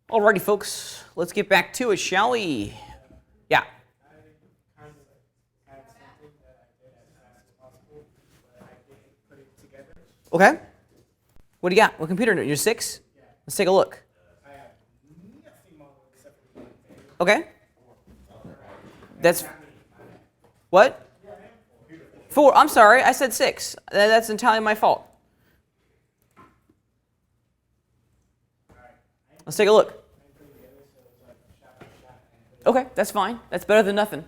Alrighty, folks, let's get back to it, shall we? Yeah. Okay. What do you got? What computer? You're 6? Let's take a look. Okay. That's what? 4. I'm sorry, I said 6. That's entirely my fault. Let's take a look. Okay, that's fine. That's better than nothing.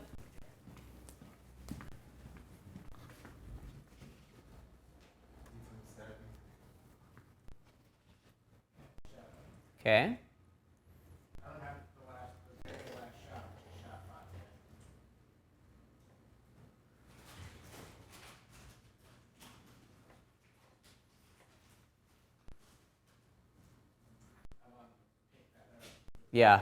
Okay. Yeah.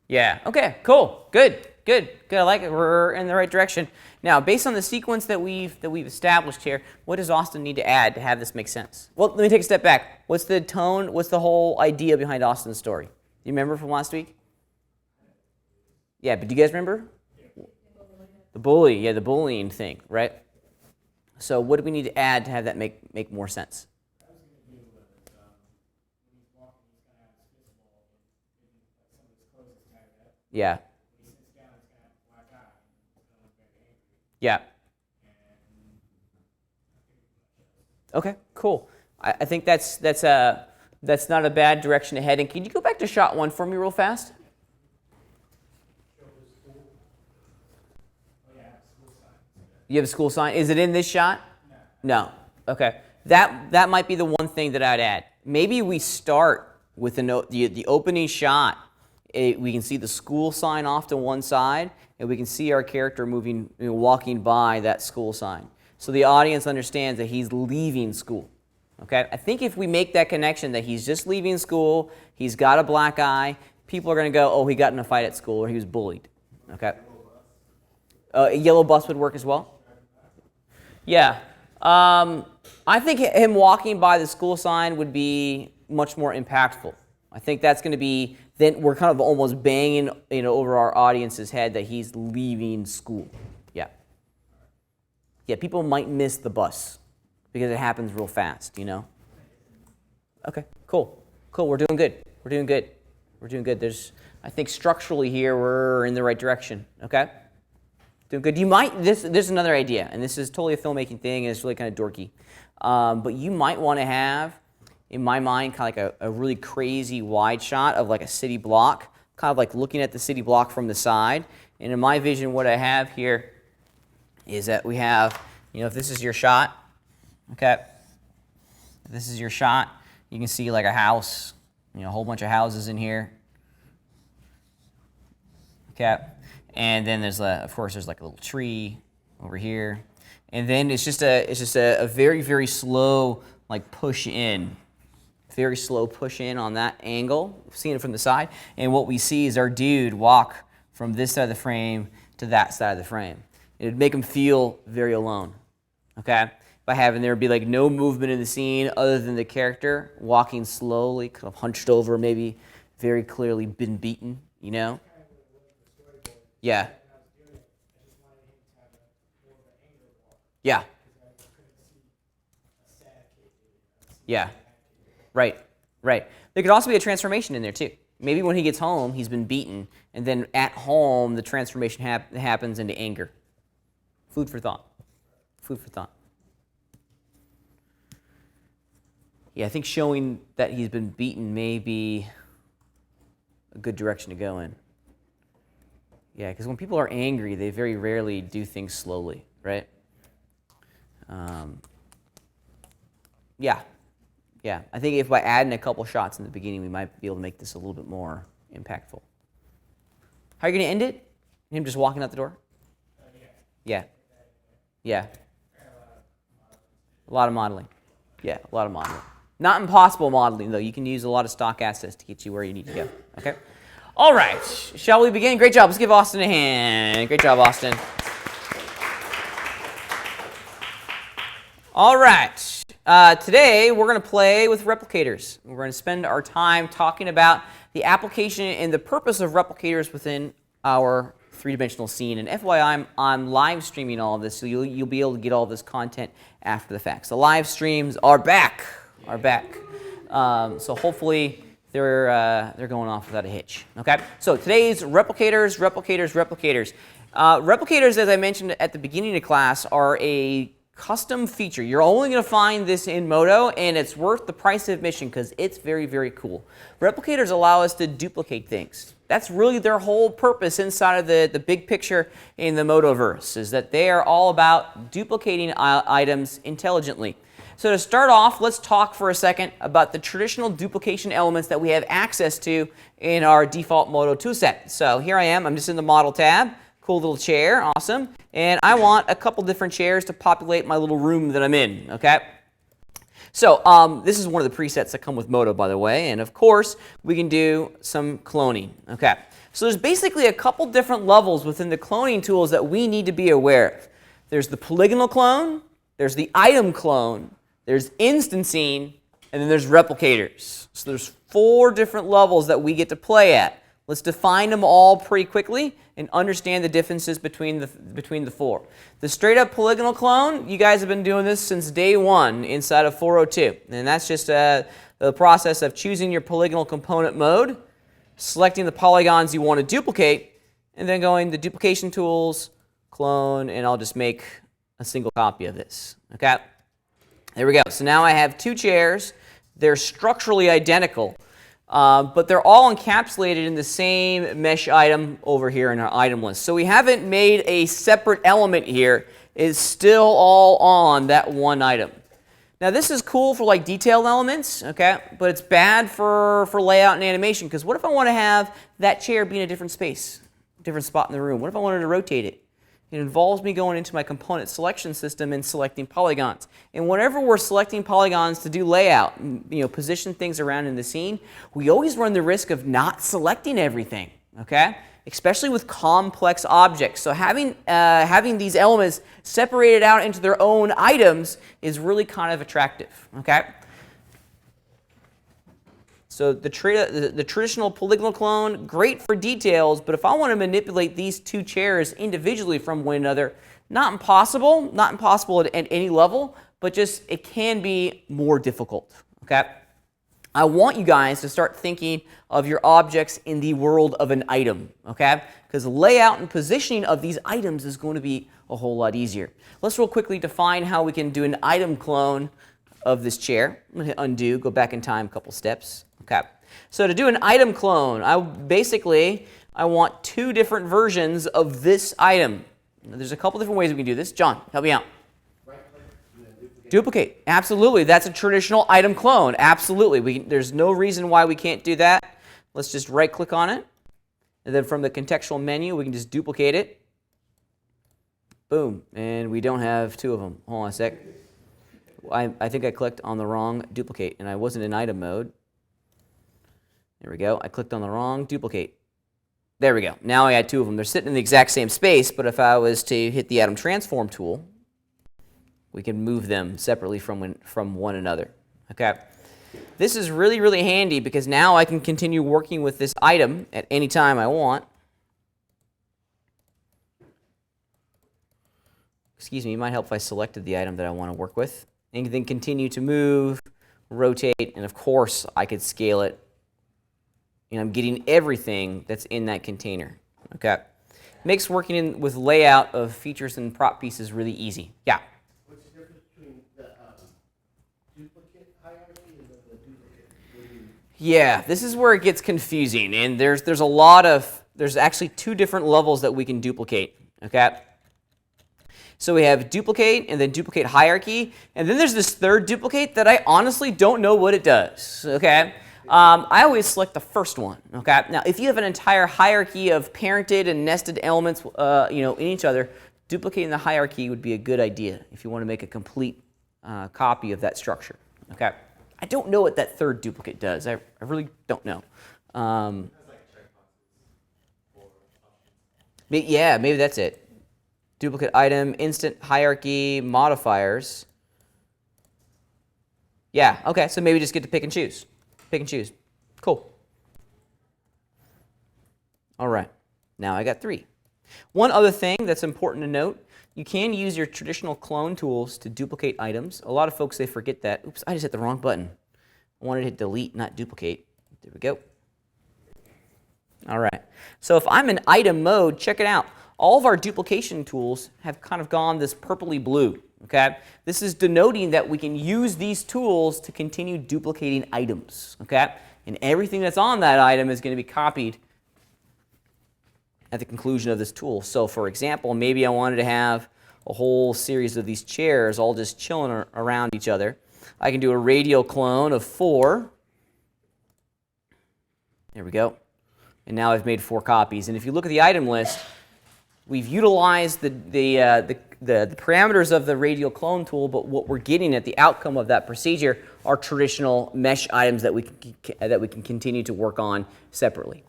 Yeah. Okay. Cool. Good. Good. Good. I like it. We're in the right direction. Now, based on the sequence that we've established here, what does Austin need to add to have this make sense? Well, let me take a step back. What's the tone? What's the whole idea behind Austin's story? Do you remember from last week? Yeah, but do you guys remember? The bully. Yeah, the bullying thing, right? So, what do we need to add to have that make more sense? Yeah. Yeah. Okay, cool. I think that's not a bad direction to head in. Can you go back to shot 1 for me real fast? You have a school sign. Is it in this shot? No. Okay. That might be the one thing that I'd add. Maybe we start with the opening shot. We can see the school sign off to one side, and we can see our character moving, walking by that school sign. So the audience understands that he's leaving school. Okay? I think if we make that connection that he's just leaving school, he's got a black eye, people are going to go, oh, he got in a fight at school or he was bullied. Okay? A yellow bus would work as well. Yeah. I think him walking by the school sign would be much more impactful. I think that's going to be, then we're kind of almost banging over our audience's head that he's leaving school. Yeah. Yeah, people might miss the bus because it happens real fast, Okay, cool. Cool, we're doing good. We're doing good. We're doing good. I think structurally here we're in the right direction, okay? Doing good. This is another idea, and this is totally a filmmaking thing, and it's really kind of dorky. But you might want to have, in my mind, kind of like a really crazy wide shot of like a city block, kind of like looking at the city block from the side. And in my vision, what I have here is that we have, if this is your shot, okay? If this is your shot, you can see like a house, a whole bunch of houses in here. Okay. And then of course, there's like a little tree over here. And then it's just a very, very slow like push in. Very slow push in on that angle, seeing it from the side. And what we see is our dude walk from this side of the frame to that side of the frame. It would make him feel very alone, okay? By having there be like no movement in the scene other than the character walking slowly, kind of hunched over, maybe very clearly been beaten, Yeah. Yeah. Yeah. Right. There could also be a transformation in there too. Maybe when he gets home, he's been beaten, and then at home, the transformation happens into anger. Food for thought. Food for thought. Yeah, I think showing that he's been beaten may be a good direction to go in. Yeah, because when people are angry, they very rarely do things slowly, right? Yeah. I think if by adding a couple shots in the beginning, we might be able to make this a little bit more impactful. How are you going to end it? Him just walking out the door? Yeah. A lot of modeling. Yeah, a lot of modeling. Not impossible modeling, though. You can use a lot of stock assets to get you where you need to go. Okay? All right. Shall we begin? Great job. Let's give Austin a hand. Great job, Austin. All right. Today we're going to play with replicators. We're going to spend our time talking about the application and the purpose of replicators within our three-dimensional scene. And FYI, I'm live streaming all of this, so you'll be able to get all this content after the fact. So live streams are back. So hopefully they're going off without a hitch. Okay. So today's replicators. Replicators, as I mentioned at the beginning of class, are a custom feature. You're only going to find this in Modo, and it's worth the price of admission because it's very, very cool. Replicators allow us to duplicate things. That's really their whole purpose inside of the big picture in the Modoverse, is that they are all about duplicating items intelligently. So to start off, let's talk for a second about the traditional duplication elements that we have access to in our default Modo toolset. So here I am. I'm just in the Model tab. Cool little chair, awesome. And I want a couple different chairs to populate my little room that I'm in, okay? So this is one of the presets that come with Modo, by the way. And of course, we can do some cloning, okay? So there's basically a couple different levels within the cloning tools that we need to be aware of. There's the polygonal clone, there's the item clone, there's instancing, and then there's replicators. So there's 4 different levels that we get to play at. Let's define them all pretty quickly and understand the differences between the 4. The straight-up polygonal clone, you guys have been doing this since day 1 inside of 402. And that's just the process of choosing your polygonal component mode, selecting the polygons you want to duplicate, and then going to duplication tools, clone, and I'll just make a single copy of this. Okay? There we go. So now I have 2 chairs. They're structurally identical. But they're all encapsulated in the same mesh item over here in our item list. So we haven't made a separate element here. It's still all on that one item. Now this is cool for like detailed elements, okay? But it's bad for layout and animation, because what if I want to have that chair be in a different space, different spot in the room? What if I wanted to rotate it? It involves me going into my component selection system and selecting polygons. And whenever we're selecting polygons to do layout, position things around in the scene, we always run the risk of not selecting everything, okay? Especially with complex objects. So having these elements separated out into their own items is really kind of attractive, okay? So the traditional polygonal clone, great for details, but if I want to manipulate these 2 chairs individually from one another, not impossible at any level, but just it can be more difficult, okay? I want you guys to start thinking of your objects in the world of an item, okay? Because layout and positioning of these items is going to be a whole lot easier. Let's real quickly define how we can do an item clone of this chair. I'm going to hit undo, go back in time a couple steps. Okay. So to do an item clone, I want 2 different versions of this item. Now, there's a couple different ways we can do this. John, help me out. Duplicate. Absolutely. That's a traditional item clone. Absolutely. There's no reason why we can't do that. Let's just right-click on it. And then from the contextual menu, we can just duplicate it. Boom. And we don't have 2 of them. Hold on a sec. I think I clicked on the wrong duplicate, and I wasn't in item mode. There we go. I clicked on the wrong duplicate. There we go. Now I had 2 of them. They're sitting in the exact same space, but if I was to hit the atom transform tool, we can move them separately from one another. Okay. This is really, really handy because now I can continue working with this item at any time I want. Excuse me, it might help if I selected the item that I want to work with. And then continue to move, rotate, and of course I could scale it. And I'm getting everything that's in that container. Okay. Makes working with layout of features and prop pieces really easy. Yeah? What's the difference between the duplicate hierarchy and the duplicate? Yeah, this is where it gets confusing. And there's actually 2 different levels that we can duplicate. Okay. So we have duplicate and then duplicate hierarchy. And then there's this 3rd duplicate that I honestly don't know what it does. Okay. I always select the first one, okay? Now, if you have an entire hierarchy of parented and nested elements, in each other, duplicating the hierarchy would be a good idea if you want to make a complete copy of that structure, okay? I don't know what that 3rd duplicate does. I really don't know. Yeah, maybe that's it. Duplicate item, instant hierarchy, modifiers. Yeah, okay, so maybe just get to pick and choose. Pick and choose. Cool. All right, now I got 3. One other thing that's important to note, you can use your traditional clone tools to duplicate items. A lot of folks, they forget that. Oops, I just hit the wrong button. I wanted to hit delete, not duplicate. There we go. All right, so if I'm in item mode, check it out. All of our duplication tools have kind of gone this purpley blue, okay? This is denoting that we can use these tools to continue duplicating items, okay? And everything that's on that item is going to be copied at the conclusion of this tool. So for example, maybe I wanted to have a whole series of these chairs all just chilling around each other. I can do a radial clone of 4. There we go. And now I've made 4 copies. And if you look at the item list, we've utilized the parameters of the radial clone tool, but what we're getting at the outcome of that procedure are traditional mesh items that we can continue to work on separately.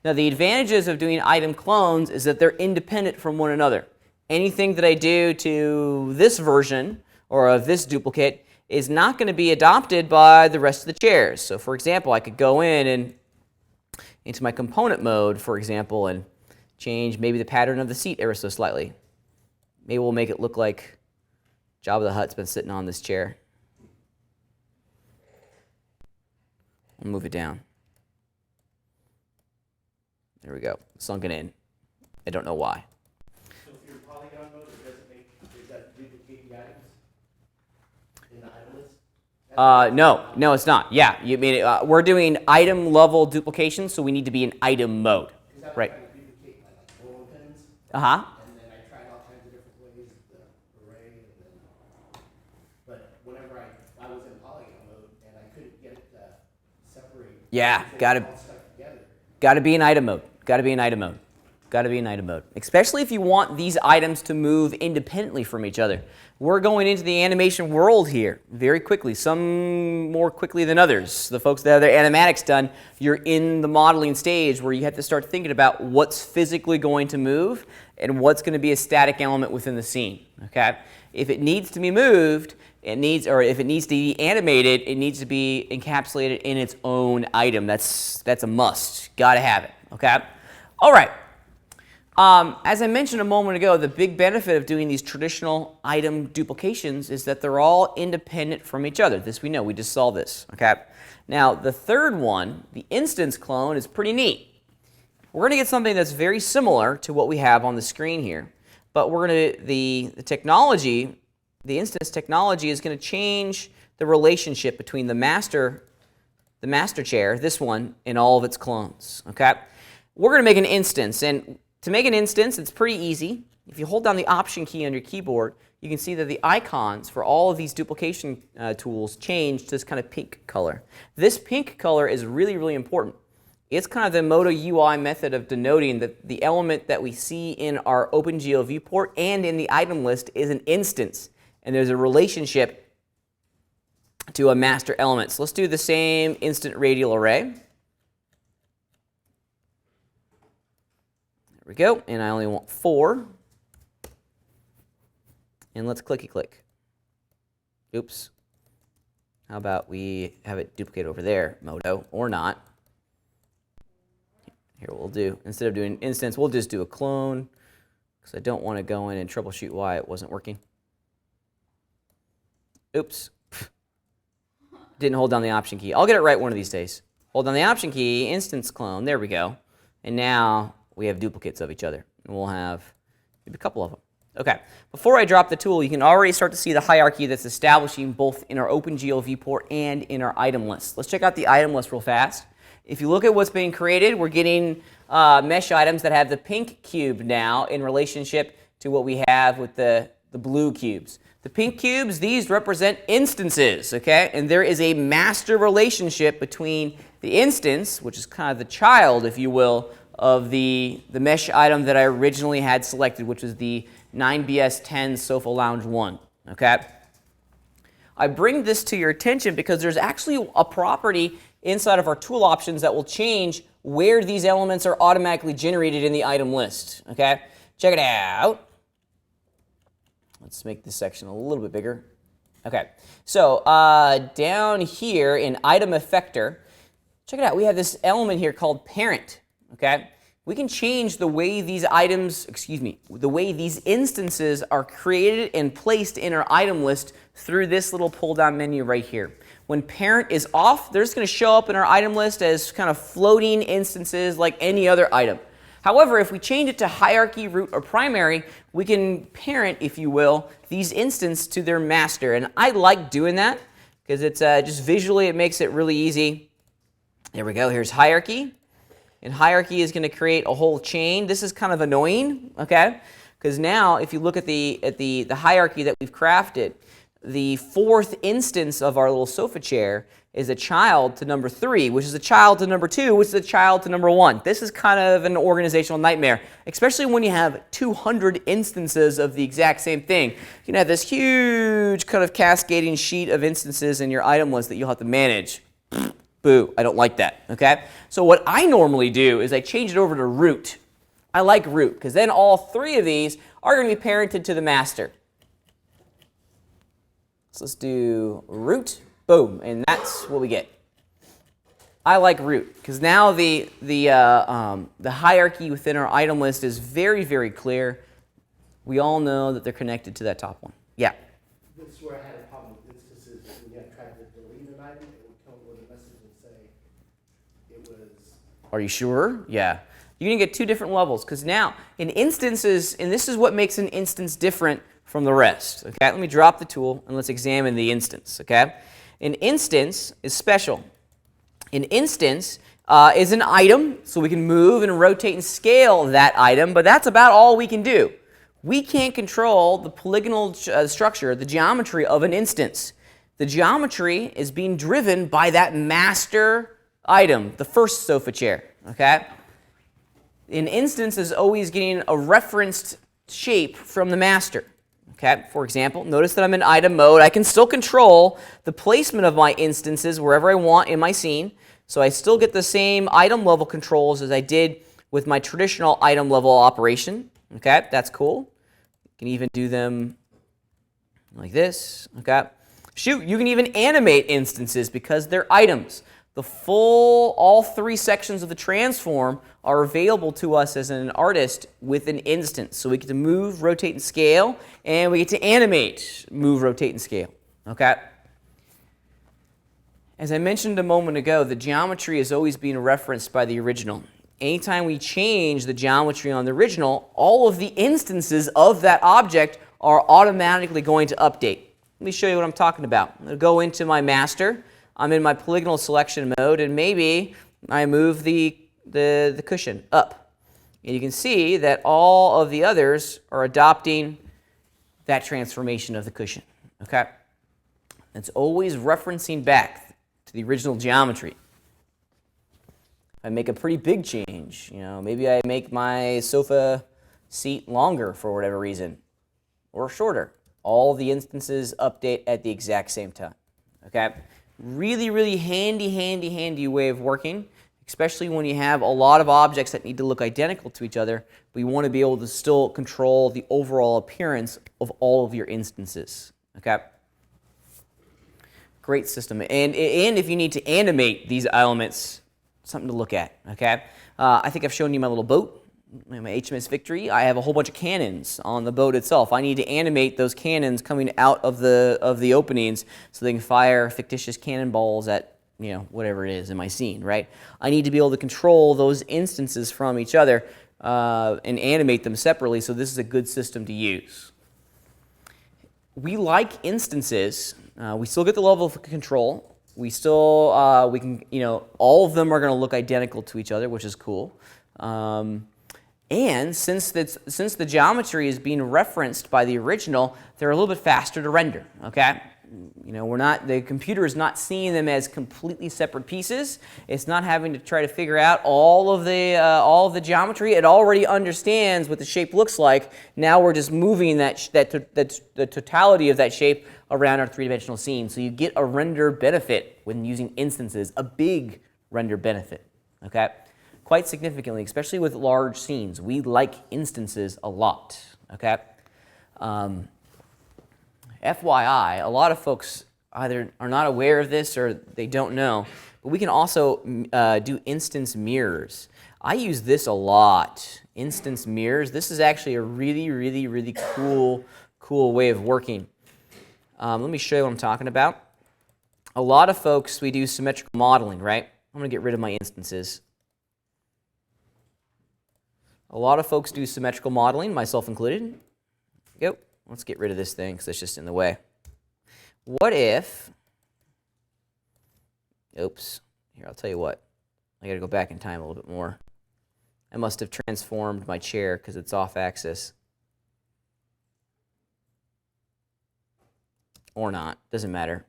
Now, the advantages of doing item clones is that they're independent from one another. Anything that I do to this version or of this duplicate is not going to be adopted by the rest of the chairs. So, for example, I could go in and into my component mode, for example, and change maybe the pattern of the seat ever so slightly. Maybe we'll make it look like Jabba the Hutt's been sitting on this chair. I'll move it down. There we go, sunken in. I don't know why. So if you're in polygon mode, does that duplicate the items in the item list? No, it's not. Yeah, you mean we're doing item level duplication, so we need to be in item mode, right? Trying to duplicate my bowling pins, Uh-huh. and then I tried all kinds of different ways, the array, and then, but whenever I was in polygon mode and I couldn't get it to separate. Yeah, everything all stuck together. Got to be in item mode. Got to be in item mode. Got to be in item mode. Especially if you want these items to move independently from each other. We're going into the animation world here very quickly, some more quickly than others. The folks that have their animatics done, you're in the modeling stage where you have to start thinking about what's physically going to move and what's going to be a static element within the scene. Okay? If it needs to be moved, or if it needs to be animated, it needs to be encapsulated in its own item. That's a must. Got to have it. Okay? All right. As I mentioned a moment ago, the big benefit of doing these traditional item duplications is that they're all independent from each other. This we know. We just saw this. Okay? Now, the third one, the instance clone, is pretty neat. We're going to get something that's very similar to what we have on the screen here, but we're going to the technology. The instance technology is going to change the relationship between the master chair, this one, and all of its clones. Okay? We're going to make an instance, and to make an instance, it's pretty easy. If you hold down the Option key on your keyboard, you can see that the icons for all of these duplication tools change to this kind of pink color. This pink color is really, really important. It's kind of the Moto UI method of denoting that the element that we see in our OpenGL viewport and in the item list is an instance. And there's a relationship to a master element. So let's do the same instant radial array. There we go. And I only want 4. And let's clicky click. Oops. How about we have it duplicate over there, Moto, or not. Here we'll do, instead of doing instance, we'll just do a clone, because I don't want to go in and troubleshoot why it wasn't working. Oops. Didn't hold down the Option key. I'll get it right one of these days. Hold down the Option key, instance clone, there we go. And now we have duplicates of each other. And we'll have maybe a couple of them. Okay, before I drop the tool, you can already start to see the hierarchy that's establishing both in our OpenGL viewport and in our item list. Let's check out the item list real fast. If you look at what's being created, we're getting mesh items that have the pink cube now in relationship to what we have with the blue cubes. The pink cubes, these represent instances, okay? And there is a master relationship between the instance, which is kind of the child, if you will, of the mesh item that I originally had selected, which was the 9BS10 Sofa Lounge 1, okay? I bring this to your attention because there's actually a property inside of our tool options that will change where these elements are automatically generated in the item list, okay? Check it out. Let's make this section a little bit bigger. Okay, so down here in item effector, check it out. We have this element here called parent. Okay, we can change the way these items, the way these instances are created and placed in our item list through this little pull-down menu right here. When parent is off, they're just going to show up in our item list as kind of floating instances like any other item. However, if we change it to hierarchy, root, or primary, we can parent, if you will, these instances to their master. And I like doing that because it's just visually it makes it really easy. There we go. Here's hierarchy. And hierarchy is going to create a whole chain. This is kind of annoying, okay? Because now if you look at the hierarchy that we've crafted, the fourth instance of our little sofa chair is a child to number 3, which is a child to number 2, which is a child to number 1. This is kind of an organizational nightmare, especially when you have 200 instances of the exact same thing. You can have this huge kind of cascading sheet of instances in your item list that you'll have to manage. Boo, I don't like that, okay? So what I normally do is I change it over to root. I like root, because then all 3 of these are going to be parented to the master. So let's do root, boom, and that's what we get. I like root, because now the hierarchy within our item list is very, very clear. We all know that they're connected to that top one. Yeah? This is where I had a problem with instances. When you tried to delete an item, it would come with a message and say it was... Are you sure? Yeah. You're going to get 2 different levels, because now in instances, and this is what makes an instance different from the rest. Okay, let me drop the tool and let's examine the instance. Okay, an instance is special. An instance is an item, so we can move and rotate and scale that item, but that's about all we can do. We can't control the polygonal structure, the geometry of an instance. The geometry is being driven by that master item, the first sofa chair. Okay, an instance is always getting a referenced shape from the master. Okay, for example, notice that I'm in item mode. I can still control the placement of my instances wherever I want in my scene. So I still get the same item level controls as I did with my traditional item level operation. Okay, that's cool. You can even do them like this. Okay, shoot, you can even animate instances because they're items. The all 3 sections of the transform are available to us as an artist with an instance. So we get to move, rotate, and scale, and we get to animate, move, rotate, and scale. Okay? As I mentioned a moment ago, the geometry is always being referenced by the original. Anytime we change the geometry on the original, all of the instances of that object are automatically going to update. Let me show you what I'm talking about. I'm going to go into my master. I'm in my polygonal selection mode, and maybe I move the cushion up. And you can see that all of the others are adopting that transformation of the cushion. Okay? It's always referencing back to the original geometry. If I make a pretty big change, maybe I make my sofa seat longer for whatever reason, or shorter. All the instances update at the exact same time. Okay? Really, really handy way of working, especially when you have a lot of objects that need to look identical to each other, but you want to be able to still control the overall appearance of all of your instances. Okay? Great system. And if you need to animate these elements, something to look at. Okay? I think I've shown you my little boat. My HMS Victory, I have a whole bunch of cannons on the boat itself. I need to animate those cannons coming out of the openings so they can fire fictitious cannonballs at whatever it is in my scene, right? I need to be able to control those instances from each other and animate them separately, so this is a good system to use. We like instances. We still get the level of control. We still, we can, all of them are going to look identical to each other, which is cool. And since the geometry is being referenced by the original, they're a little bit faster to render. Okay, the computer is not seeing them as completely separate pieces. It's not having to try to figure out all of the geometry. It already understands what the shape looks like. Now we're just moving the totality of that shape around our 3-dimensional scene. So you get a render benefit when using instances, a big render benefit. Okay. Quite significantly, especially with large scenes. We like instances a lot, okay? FYI, a lot of folks either are not aware of this or they don't know, but we can also do instance mirrors. I use this a lot, instance mirrors. This is actually a really, really, really cool way of working. Let me show you what I'm talking about. A lot of folks, we do symmetrical modeling, right? I'm going to get rid of my instances. A lot of folks do symmetrical modeling, myself included. Go. Let's get rid of this thing because it's just in the way. What if, oops, here, I'll tell you what. I got to go back in time a little bit more. I must have transformed my chair because it's off axis. Or not, doesn't matter.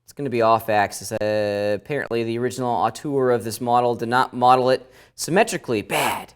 It's going to be off axis. Apparently the original auteur of this model did not model it symmetrically. Bad.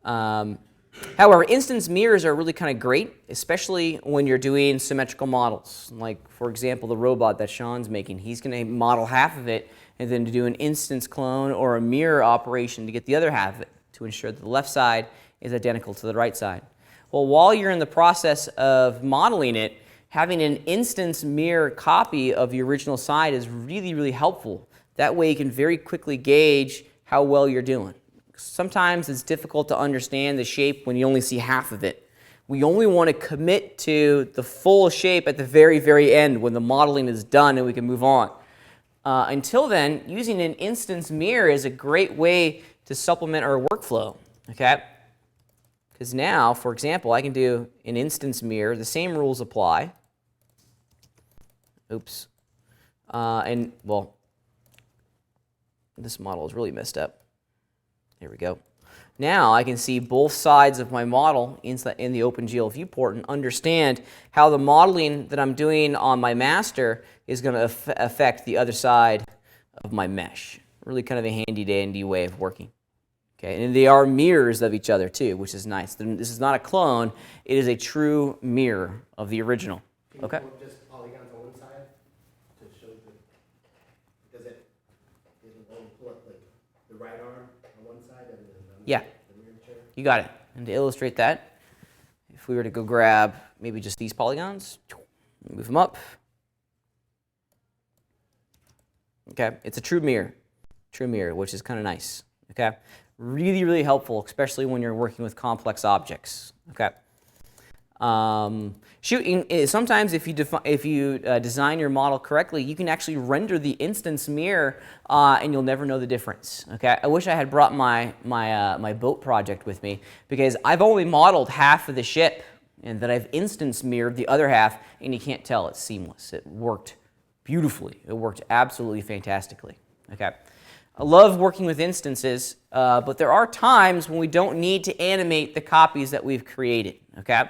However, instance mirrors are really kind of great, especially when you're doing symmetrical models. Like, for example, the robot that Sean's making. He's going to model half of it and then do an instance clone or a mirror operation to get the other half of it to ensure that the left side is identical to the right side. Well, while you're in the process of modeling it, having an instance mirror copy of the original side is really, really helpful. That way you can very quickly gauge how well you're doing. Sometimes it's difficult to understand the shape when you only see half of it. We only want to commit to the full shape at the very, very end when the modeling is done and we can move on. Until then, using an instance mirror is a great way to supplement our workflow, okay? Because now, for example, I can do an instance mirror. The same rules apply. Oops. And, well, this model is really messed up. Here we go. Now I can see both sides of my model in the OpenGL viewport and understand how the modeling that I'm doing on my master is going to affect the other side of my mesh. Really kind of a handy-dandy way of working. Okay, and they are mirrors of each other too, which is nice. This is not a clone. It is a true mirror of the original. Okay. Can you pull just polygons on one side to show the, does it only pull up like the right arm on one side and then yeah, the mirror chair? You got it. And to illustrate that, if we were to go grab maybe just these polygons, move them up. Okay, it's a true mirror, which is kind of nice. Okay, really, really helpful, especially when you're working with complex objects. Okay. Sometimes if you design your model correctly, you can actually render the instance mirror and you'll never know the difference. Okay, I wish I had brought my boat project with me because I've only modeled half of the ship and then I've instance mirrored the other half and you can't tell. It's seamless. It worked beautifully. It worked absolutely fantastically. Okay. I love working with instances, but there are times when we don't need to animate the copies that we've created. Okay.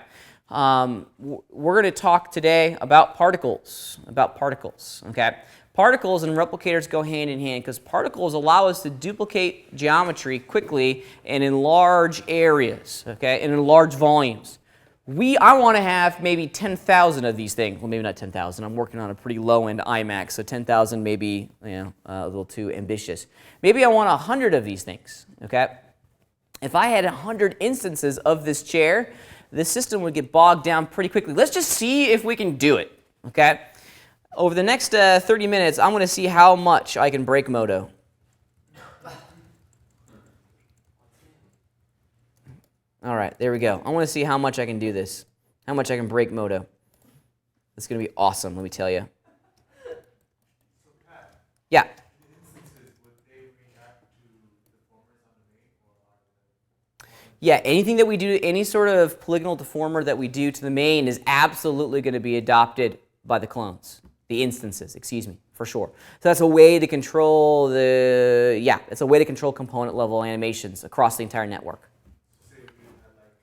We're going to talk today about particles. Okay? Particles and replicators go hand in hand because particles allow us to duplicate geometry quickly and in large areas, okay, and in large volumes. I want to have maybe 10,000 of these things. Well, maybe not 10,000. I'm working on a pretty low-end iMac, so 10,000 may be a little too ambitious. Maybe I want 100 of these things. Okay? If I had 100 instances of this chair, this system would get bogged down pretty quickly. Let's just see if we can do it, okay? Over the next 30 minutes, I'm going to see how much I can break Modo. All right, there we go. I want to see how much I can do this, how much I can break Modo. It's going to be awesome, let me tell you. Yeah. Yeah, anything that we do, any sort of polygonal deformer that we do to the main is absolutely going to be adopted by the clones, the instances, excuse me, for sure. So that's a way to control it's a way to control component level animations across the entire network. Say if you had like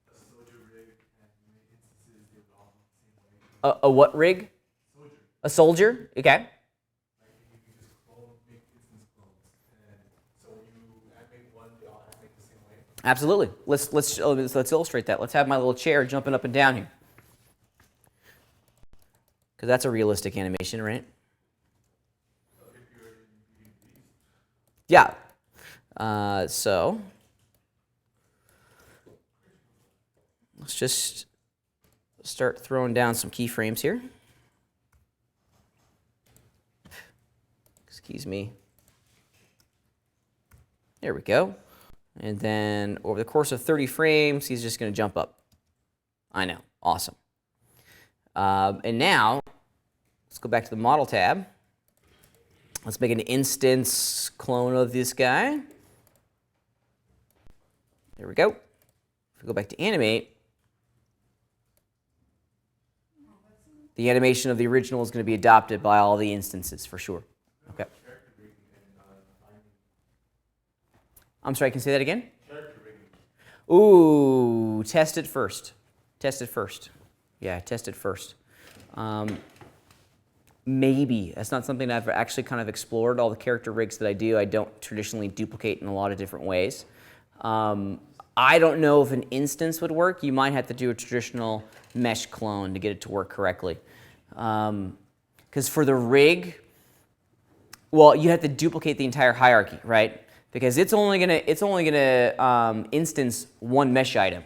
a soldier rig and instances develop the same way. A what rig? Soldier. A soldier? Okay. Absolutely. Let's illustrate that. Let's have my little chair jumping up and down here. Because that's a realistic animation, right? Yeah. So let's just start throwing down some keyframes here. Excuse me. There we go. And then over the course of 30 frames, he's just going to jump up. I know. Awesome. And now, let's go back to the Model tab. Let's make an instance clone of this guy. There we go. If we go back to animate, the animation of the original is going to be adopted by all the instances for sure. Okay. I'm sorry, can you say that again? Ooh, test it first. Test it first. Yeah, test it first. Maybe. That's not something I've actually kind of explored. All the character rigs that I do, I don't traditionally duplicate in a lot of different ways. I don't know if an instance would work. You might have to do a traditional mesh clone to get it to work correctly. Because for the rig, well, you have to duplicate the entire hierarchy, right? Because it's only gonna instance one mesh item.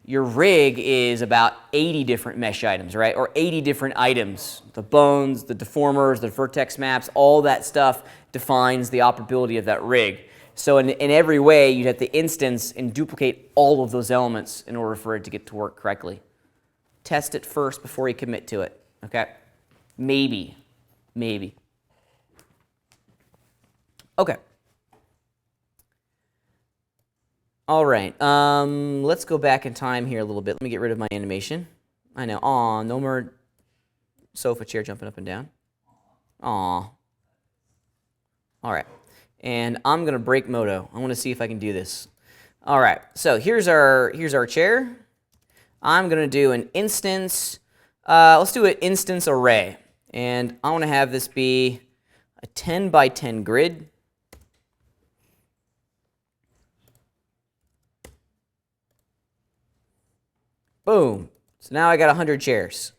Your rig is about 80 different mesh items, right? Or 80 different items. The bones, the deformers, the vertex maps, all that stuff defines the operability of that rig. So in every way, you'd have to instance and duplicate all of those elements in order for it to get to work correctly. Test it first before you commit to it, okay? Maybe. Maybe. Okay. All right, let's go back in time here a little bit. Let me get rid of my animation. I know. Aw, no more sofa chair jumping up and down. Aw. All right, and I'm going to break Moto. I want to see if I can do this. All right, so here's our chair. I'm going to do an instance. Let's do an instance array. And I want to have this be a 10 by 10 grid. Boom. So now I got 100 chairs.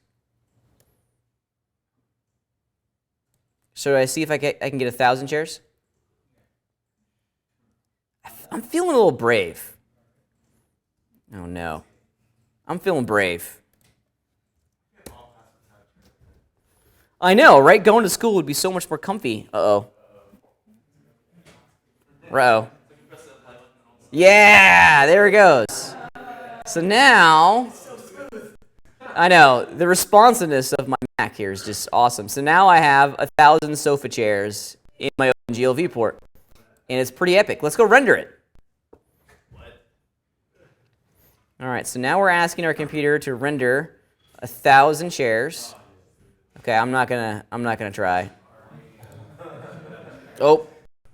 Should I see if I can get 1,000 chairs? I'm feeling a little brave. Oh no. I'm feeling brave. I know, right? Going to school would be so much more comfy. Uh-oh. Uh-oh. Yeah, there it goes. So now, I know, the responsiveness of my Mac here is just awesome. So now I have 1,000 sofa chairs in my OpenGL viewport, and it's pretty epic. Let's go render it. All right, so now we're asking our computer to render 1,000 chairs. Okay, I'm not gonna try. Oh,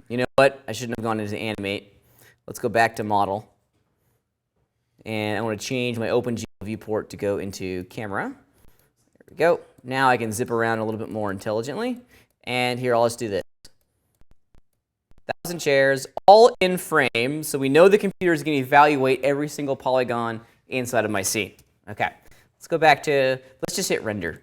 you know what? I shouldn't have gone into animate. Let's go back to model. And I want to change my OpenGL viewport to go into camera. There we go. Now I can zip around a little bit more intelligently. And here, let's do this. 1,000 chairs, all in frame, so we know the computer is going to evaluate every single polygon inside of my scene. Okay, let's go back to, let's just hit render.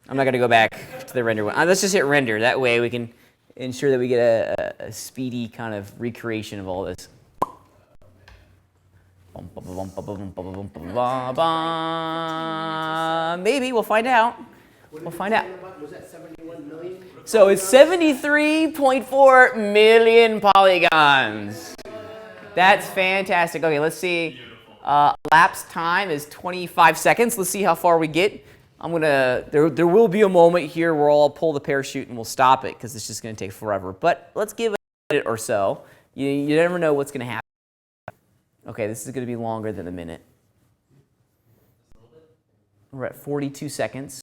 I'm not going to go back to the render one. Let's just hit render. That way we can ensure that we get a speedy kind of recreation of all this. Maybe, we'll find out. We'll find out. Was that 71 million? So it's 73.4 million polygons. That's fantastic. Okay, let's see. Lapse time is 25 seconds. Let's see how far we get. There will be a moment here where I'll pull the parachute and we'll stop it because it's just going to take forever. But let's give it a minute or so. You never know what's going to happen. Okay, this is going to be longer than a minute. We're at 42 seconds.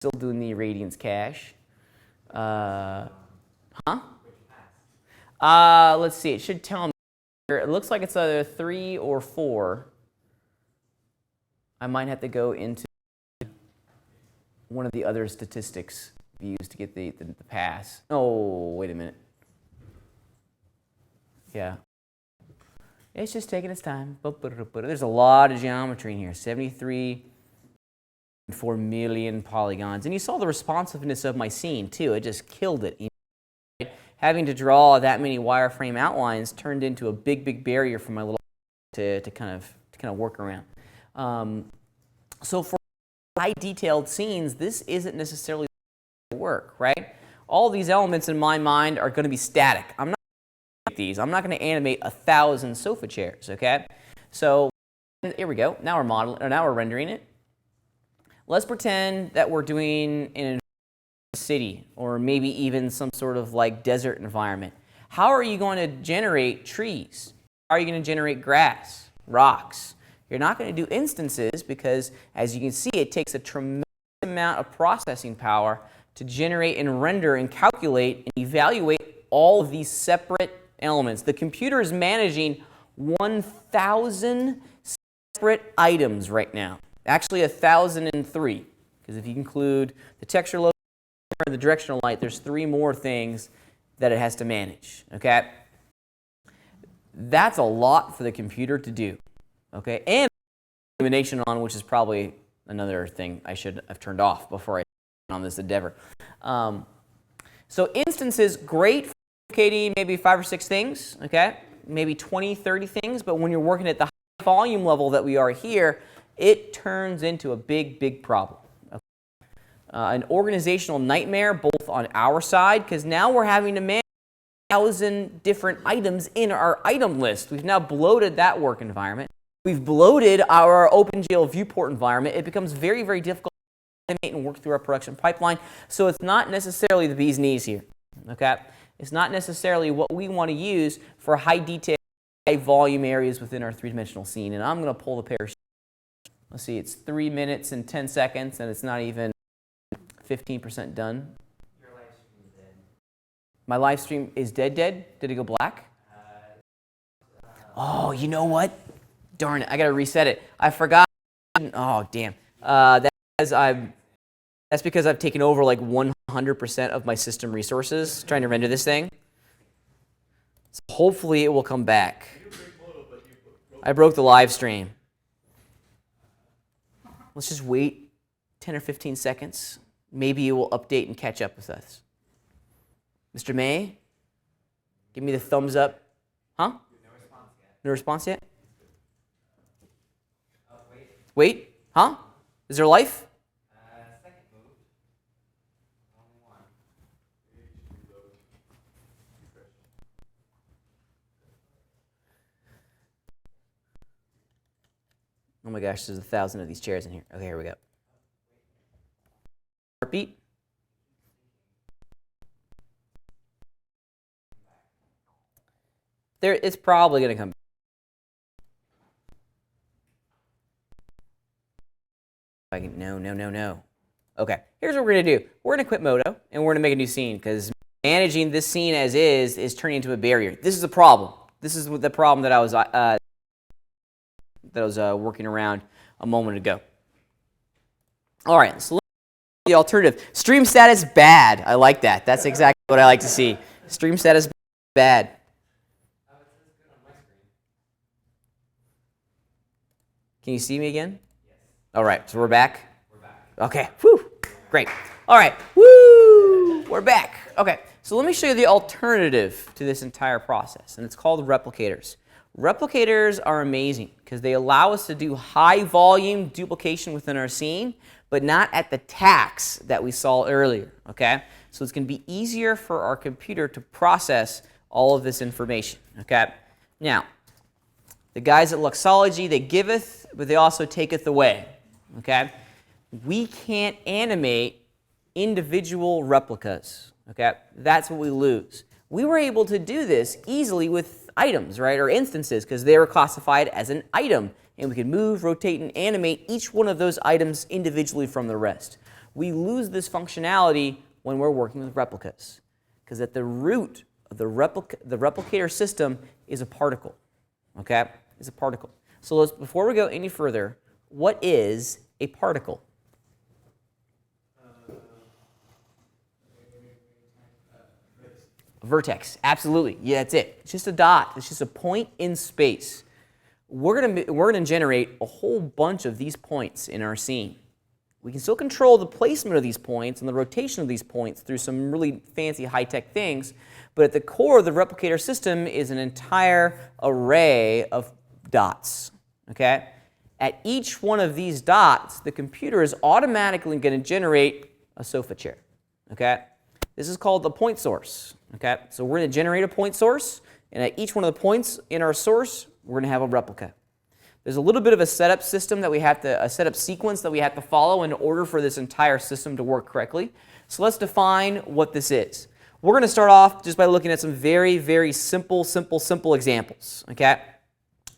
Still doing the irradiance cache. Let's see. It should tell me. It looks like it's either 3 or 4. I might have to go into one of the other statistics views to get the pass. Oh, wait a minute. Yeah. It's just taking its time. There's a lot of geometry in here. 73.4 million polygons. And you saw the responsiveness of my scene, too. It just killed it. having to draw that many wireframe outlines turned into a big, big barrier for my little to kind of work around. So for high detailed scenes, this isn't necessarily work, right? All these elements in my mind are going to be static. I'm not going to animate these. I'm not going to animate 1,000 sofa chairs, okay? So here we go. Now we're modeling, or now we're rendering it. Let's pretend that we're doing in a city or maybe even some sort of like desert environment. How are you going to generate trees? How are you going to generate grass, rocks? You're not going to do instances because, as you can see, it takes a tremendous amount of processing power to generate and render and calculate and evaluate all of these separate elements. The computer is managing 1,000 separate items right now. Actually 1,003, because if you include the texture load and the directional light, there's 3 more things that it has to manage, okay? That's a lot for the computer to do, okay? And illumination on, which is probably another thing I should have turned off before I on this endeavor. So instances, great for replicating maybe 5 or 6 things, okay? Maybe 20, 30 things, but when you're working at the high volume level that we are here, it turns into a big, big problem. Okay? An organizational nightmare both on our side, because now we're having to manage 1,000 different items in our item list. We've now bloated that work environment. We've bloated our OpenGL viewport environment. It becomes very, very difficult to animate and work through our production pipeline. So it's not necessarily the bee's knees here. Okay? It's not necessarily what we want to use for high detail, high volume areas within our 3-dimensional scene. And I'm going to pull the parachute. Let's see, it's 3 minutes and 10 seconds, and it's not even 15% done. Your live stream is dead. My live stream is dead? Did it go black? Oh, you know what? Darn it, I got to reset it. I forgot. Oh, damn. That's because I've taken over like 100% of my system resources trying to render this thing. So hopefully it will come back. I broke the live stream. Let's just wait 10 or 15 seconds. Maybe it will update and catch up with us. Mr. May, give me the thumbs up. Huh? No response yet. No response yet? Oh, wait. Wait? Huh? Is there life? Second move. Only one. Oh my gosh, there's 1,000 of these chairs in here. Okay, here we go. Heartbeat. It's probably going to come back. No. Okay, here's what we're going to do. We're going to quit Modo, and we're going to make a new scene, because managing this scene as is turning into a barrier. This is a problem. This is the problem that I was working around a moment ago. All right, so let's look at the alternative. Stream status bad. I like that. That's exactly what I like to see. Stream status bad. Oh, it says good on my screen. Can you see me again? Yes. All right, so we're back. We're back. Okay, whew, great. All right, woo, we're back. Okay, so let me show you the alternative to this entire process, and it's called replicators. Replicators are amazing because they allow us to do high volume duplication within our scene, but not at the tax that we saw earlier, okay? So it's going to be easier for our computer to process all of this information, okay? Now, the guys at Luxology, they giveth, but they also taketh away, okay? We can't animate individual replicas, okay? That's what we lose. We were able to do this easily with items, right, or instances, because they were classified as an item, and we could move, rotate, and animate each one of those items individually from the rest. We lose this functionality when we're working with replicas, because at the root of the replicator system is a particle, okay? Is a particle. So before we go any further, what is a particle? Vertex, absolutely. Yeah, that's it. It's just a dot. It's just a point in space. We're gonna generate a whole bunch of these points in our scene. We can still control the placement of these points and the rotation of these points through some really fancy high-tech things, but at the core of the replicator system is an entire array of dots, okay? At each one of these dots, the computer is automatically going to generate a sofa chair, okay? This is called the point source, okay? So we're going to generate a point source, and at each one of the points in our source, we're going to have a replica. There's a little bit of a setup system that we have to, a setup sequence that we have to follow in order for this entire system to work correctly. So let's define what this is. We're going to start off just by looking at some very, very simple examples, okay?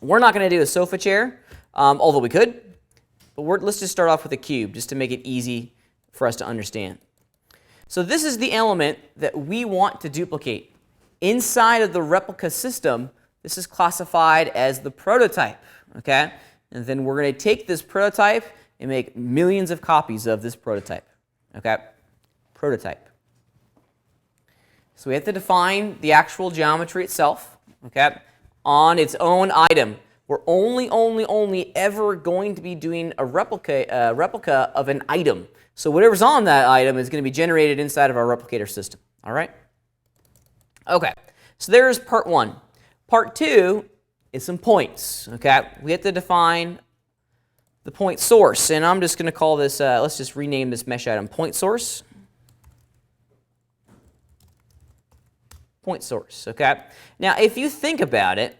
We're not going to do a sofa chair, although we could, but let's just start off with a cube just to make it easy for us to understand. So this is the element that we want to duplicate. Inside of the replica system, this is classified as the prototype, okay? And then we're going to take this prototype and make millions of copies of this prototype, okay? Prototype. So we have to define the actual geometry itself, okay, on its own item. We're only ever going to be doing a replica of an item. So whatever's on that item is going to be generated inside of our replicator system, all right? Okay, so there's part one. Part two is some points, okay? We have to define the point source, and I'm just going to call this, let's just rename this mesh item point source. Point source, okay? Now, if you think about it,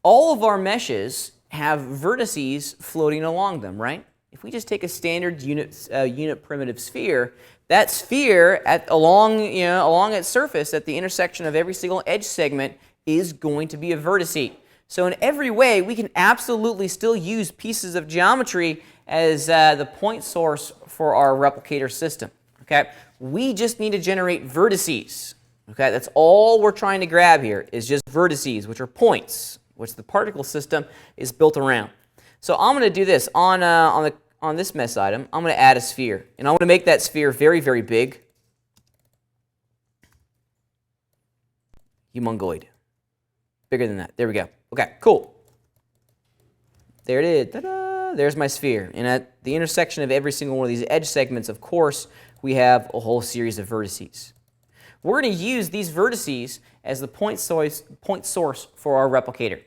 all of our meshes have vertices floating along them, right? If we just take a standard unit primitive sphere, that sphere along its surface at the intersection of every single edge segment is going to be a vertice. So in every way, we can absolutely still use pieces of geometry as the point source for our replicator system, okay? We just need to generate vertices, okay? That's all we're trying to grab here is just vertices, which are points, which the particle system is built around. So I'm going to do this on this mesh item. I'm going to add a sphere, and I'm going to make that sphere very, very big. Humongoid. Bigger than that. There we go. Okay, cool. There it is. Ta-da! There's my sphere. And at the intersection of every single one of these edge segments, of course, we have a whole series of vertices. We're going to use these vertices as the point source for our replicator.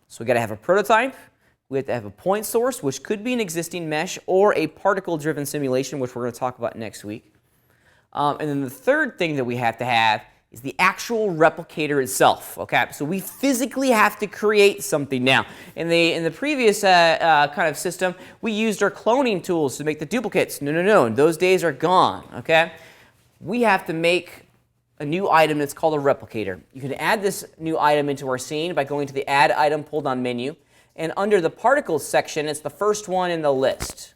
So we've got to have a prototype. We have to have a point source, which could be an existing mesh or a particle-driven simulation, which we're going to talk about next week. And then the third thing that we have to have is the actual replicator itself. Okay, so we physically have to create something now. In the previous kind of system, we used our cloning tools to make the duplicates. No, those days are gone. Okay, we have to make a new item that's called a replicator. You can add this new item into our scene by going to the Add Item pull-down menu, and under the Particles section, it's the first one in the list.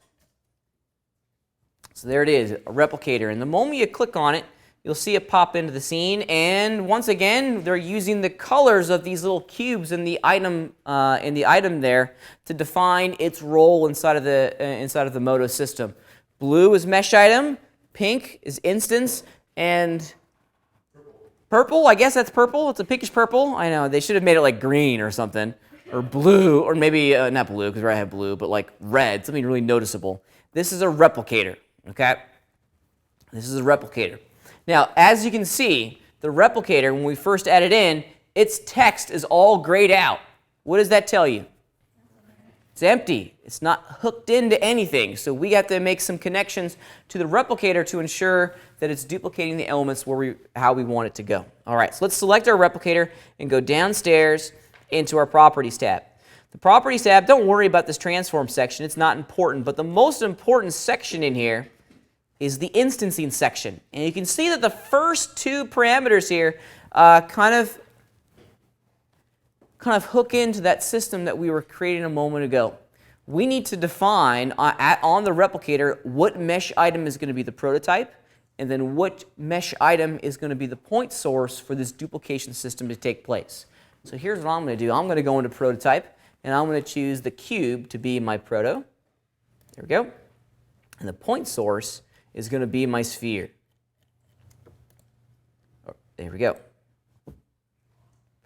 So there it is, a replicator. And the moment you click on it, you'll see it pop into the scene, and once again, they're using the colors of these little cubes in the item there to define its role inside of the Modo system. Blue is mesh item, pink is instance, and purple. I guess that's purple. It's a pinkish purple. I know they should have made it like green or something, or blue, or maybe not blue because I have blue, but like red, something really noticeable. This is a replicator. Okay, this is a replicator. Now, as you can see, the replicator, when we first add it in, its text is all grayed out. What does that tell you? It's empty. It's not hooked into anything. So we have to make some connections to the replicator to ensure that it's duplicating the elements how we want it to go. All right, so let's select our replicator and go downstairs into our Properties tab. The Properties tab, don't worry about this transform section. It's not important. But the most important section in here is the instancing section. And you can see that the first two parameters here kind of hook into that system that we were creating a moment ago. We need to define on the replicator what mesh item is going to be the prototype, and then what mesh item is going to be the point source for this duplication system to take place. So here's what I'm going to do. I'm going to go into prototype, and I'm going to choose the cube to be my proto. There we go. And the point source is going to be my sphere. Oh, there we go.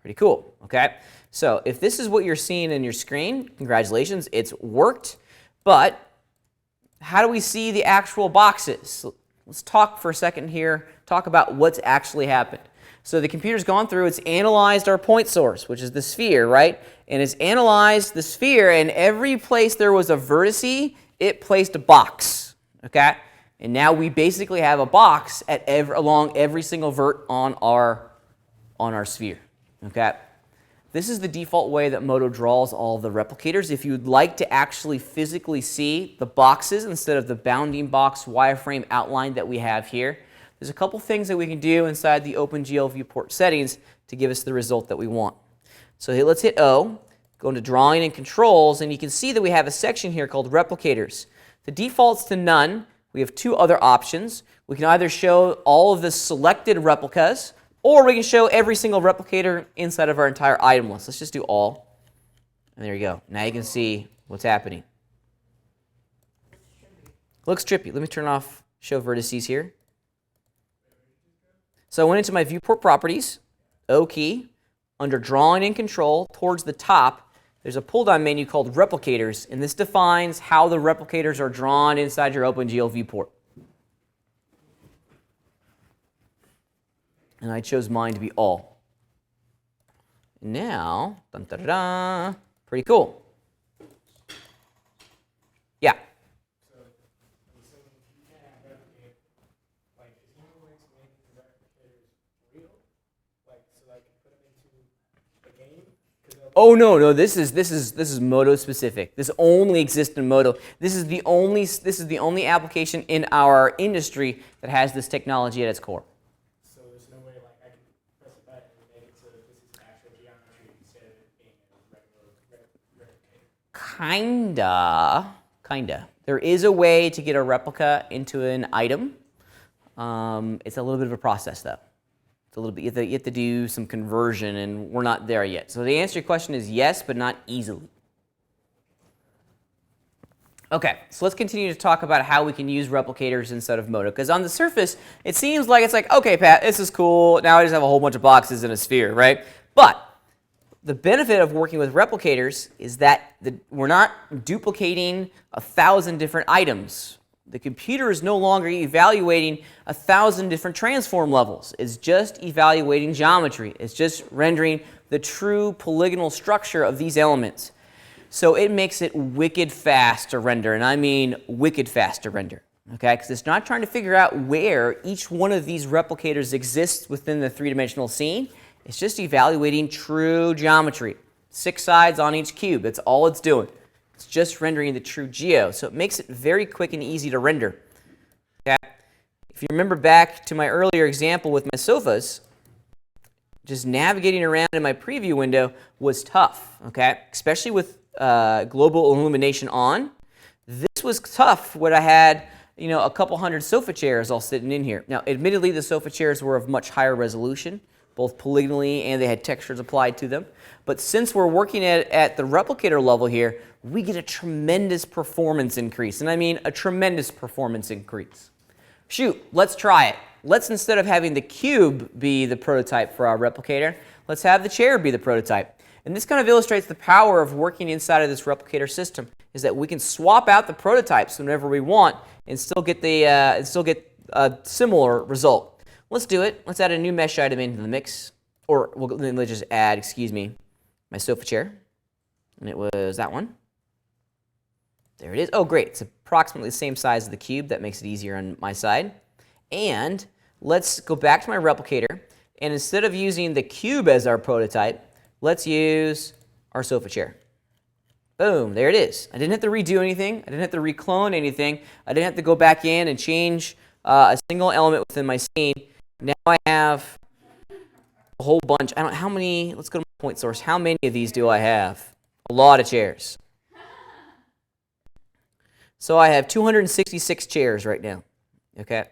Pretty cool, okay? So if this is what you're seeing in your screen, congratulations, it's worked. But how do we see the actual boxes? So let's talk for a second here, talk about what's actually happened. So the computer's gone through, it's analyzed our point source, which is the sphere, right? And it's analyzed the sphere, and every place there was a vertice, it placed a box, okay? And now we basically have a box at along every single vert on our sphere, okay? This is the default way that Modo draws all the replicators. If you'd like to actually physically see the boxes instead of the bounding box wireframe outline that we have here, there's a couple things that we can do inside the OpenGL viewport settings to give us the result that we want. So let's hit O, go into Drawing and Controls, and you can see that we have a section here called Replicators. The default's to none. We have two other options. We can either show all of the selected replicas, or we can show every single replicator inside of our entire item list. Let's just do all. And there you go. Now you can see what's happening. Looks trippy. Let me turn off Show Vertices here. So I went into my viewport properties, O key, under Drawing and Control, towards the top, there's a pull-down menu called Replicators, and this defines how the replicators are drawn inside your OpenGL viewport. And I chose mine to be all. Now, dun, da, da, da, pretty cool. Yeah. So you can't replicate, like, is there a way to make the replicators real? Like, so I can put them into a game? Oh no, this is Modo specific. This only exists in Modo. This is the only application in our industry that has this technology at its core. So there's no way, like, I can press a button and make it so that this is actual geometry instead of it being a regular replicator. Kinda. There is a way to get a replica into an item. It's a little bit of a process though. It's a little bit, you have to do some conversion, and we're not there yet. So the answer to your question is yes, but not easily. Okay, so let's continue to talk about how we can use replicators instead of Modo. Because on the surface, it seems like it's like, okay, Pat, this is cool. Now I just have a whole bunch of boxes in a sphere, right? But the benefit of working with replicators is that we're not duplicating 1,000 different items. The computer is no longer evaluating 1,000 different transform levels. It's just evaluating geometry. It's just rendering the true polygonal structure of these elements. So it makes it wicked fast to render, and I mean wicked fast to render. Okay, because it's not trying to figure out where each one of these replicators exists within the three-dimensional scene. It's just evaluating true geometry. 6 sides on each cube. That's all it's doing. It's just rendering the true geo, so it makes it very quick and easy to render. Okay? If you remember back to my earlier example with my sofas, just navigating around in my preview window was tough, okay? Especially with global illumination on. This was tough when I had, a couple hundred sofa chairs all sitting in here. Now, admittedly, the sofa chairs were of much higher resolution, both polygonally and they had textures applied to them. But since we're working at the replicator level here, we get a tremendous performance increase. And I mean a tremendous performance increase. Shoot, let's try it. Let's, instead of having the cube be the prototype for our replicator, let's have the chair be the prototype. And this kind of illustrates the power of working inside of this replicator system, is that we can swap out the prototypes whenever we want and still get a similar result. Let's do it. Let's add a new mesh item into the mix. Or let's just add, my sofa chair. And it was that one. There it is. Oh, great. It's approximately the same size as the cube. That makes it easier on my side. And let's go back to my replicator. And instead of using the cube as our prototype, let's use our sofa chair. Boom. There it is. I didn't have to redo anything. I didn't have to reclone anything. I didn't have to go back in and change a single element within my scene. Now I have a whole bunch. I don't know how many. Let's go to my point source. How many of these do I have? A lot of chairs. So I have 266 chairs right now. Okay.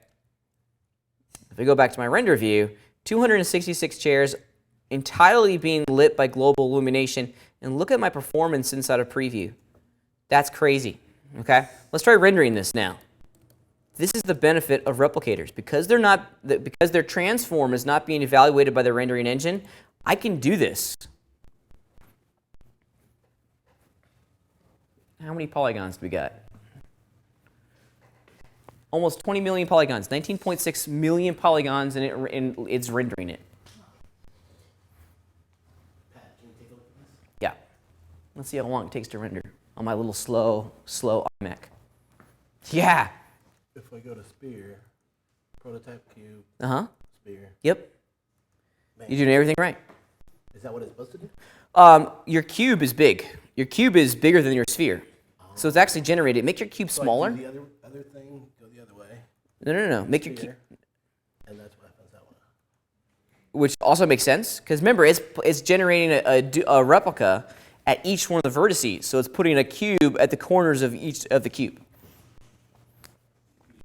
If we go back to my render view, 266 chairs entirely being lit by global illumination, and look at my performance inside of preview. That's crazy. Okay. Let's try rendering this now. This is the benefit of replicators. Because their transform is not being evaluated by the rendering engine, I can do this. How many polygons do we got? Almost 20 million polygons, 19.6 million polygons, and it's rendering it. Pat, can you take a look at this? Yeah. Let's see how long it takes to render on my little slow iMac. Yeah. If I go to Spear, prototype cube, Uh-huh. Spear. Yep. Man, You're doing everything right. is that what it's supposed to do? Your cube is big. Your cube is bigger than your sphere. So it's actually generated. Make your cube So I smaller. do the other thing, go the other way. No. Make your cube, Sphere, and that's what happens that one. which also makes sense because remember, it's generating a replica at each one of the vertices. So it's putting a cube at the corners of each of the cube.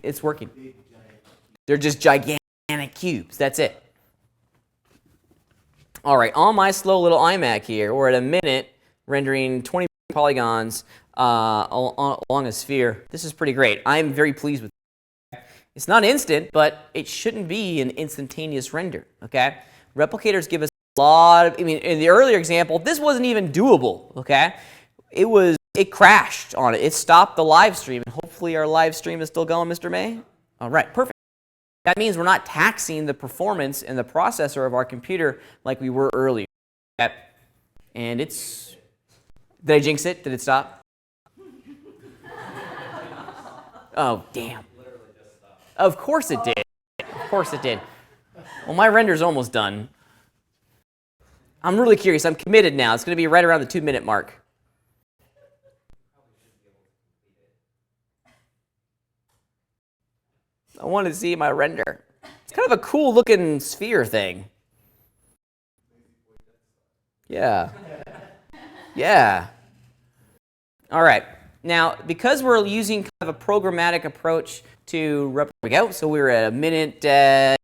It's working. Big giant. They're just gigantic cubes. That's it. All right, on my slow little iMac here, we're at a minute rendering 20 polygons along a sphere. This is pretty great. I'm very pleased with it. It's not instant, but it shouldn't be an instantaneous render, okay? Replicators give us a lot of, I mean, in the earlier example, this wasn't even doable, okay? It crashed on it. It stopped the live stream, and hopefully our live stream is still going, Mr. May? All right, perfect. That means we're not taxing the performance and the processor of our computer like we were earlier. And it's... Did I jinx it? Did it stop? Oh, damn. Of course it did. Of course it did. Well, my render's almost done. I'm really curious. I'm committed now. It's going to be right around the 2-minute mark. I want to see my render. It's kind of a cool looking sphere thing. Yeah. Yeah. All right. Now, because we're using kind of a programmatic approach to replicate, so we're at a minute, at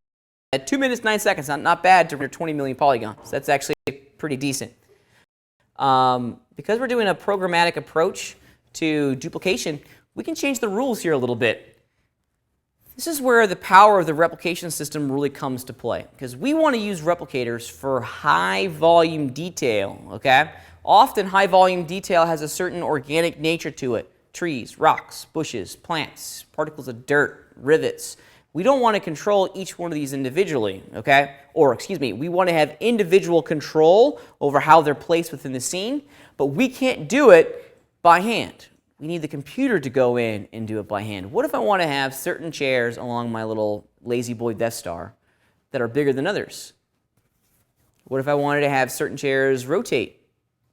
2 minutes, 9 seconds. Not bad to render 20 million polygons. That's actually pretty decent. Because we're doing a programmatic approach to duplication, we can change the rules here a little bit. This is where the power of the replication system really comes to play, because we want to use replicators for high volume detail, okay? Often high volume detail has a certain organic nature to it. Trees, rocks, bushes, plants, particles of dirt, rivets. We don't want to control each one of these individually, okay? Or, excuse me, we want to have individual control over how they're placed within the scene, but we can't do it by hand. We need the computer to go in and do it by hand. What if I want to have certain chairs along my little lazy boy Death Star that are bigger than others? What if I wanted to have certain chairs rotate,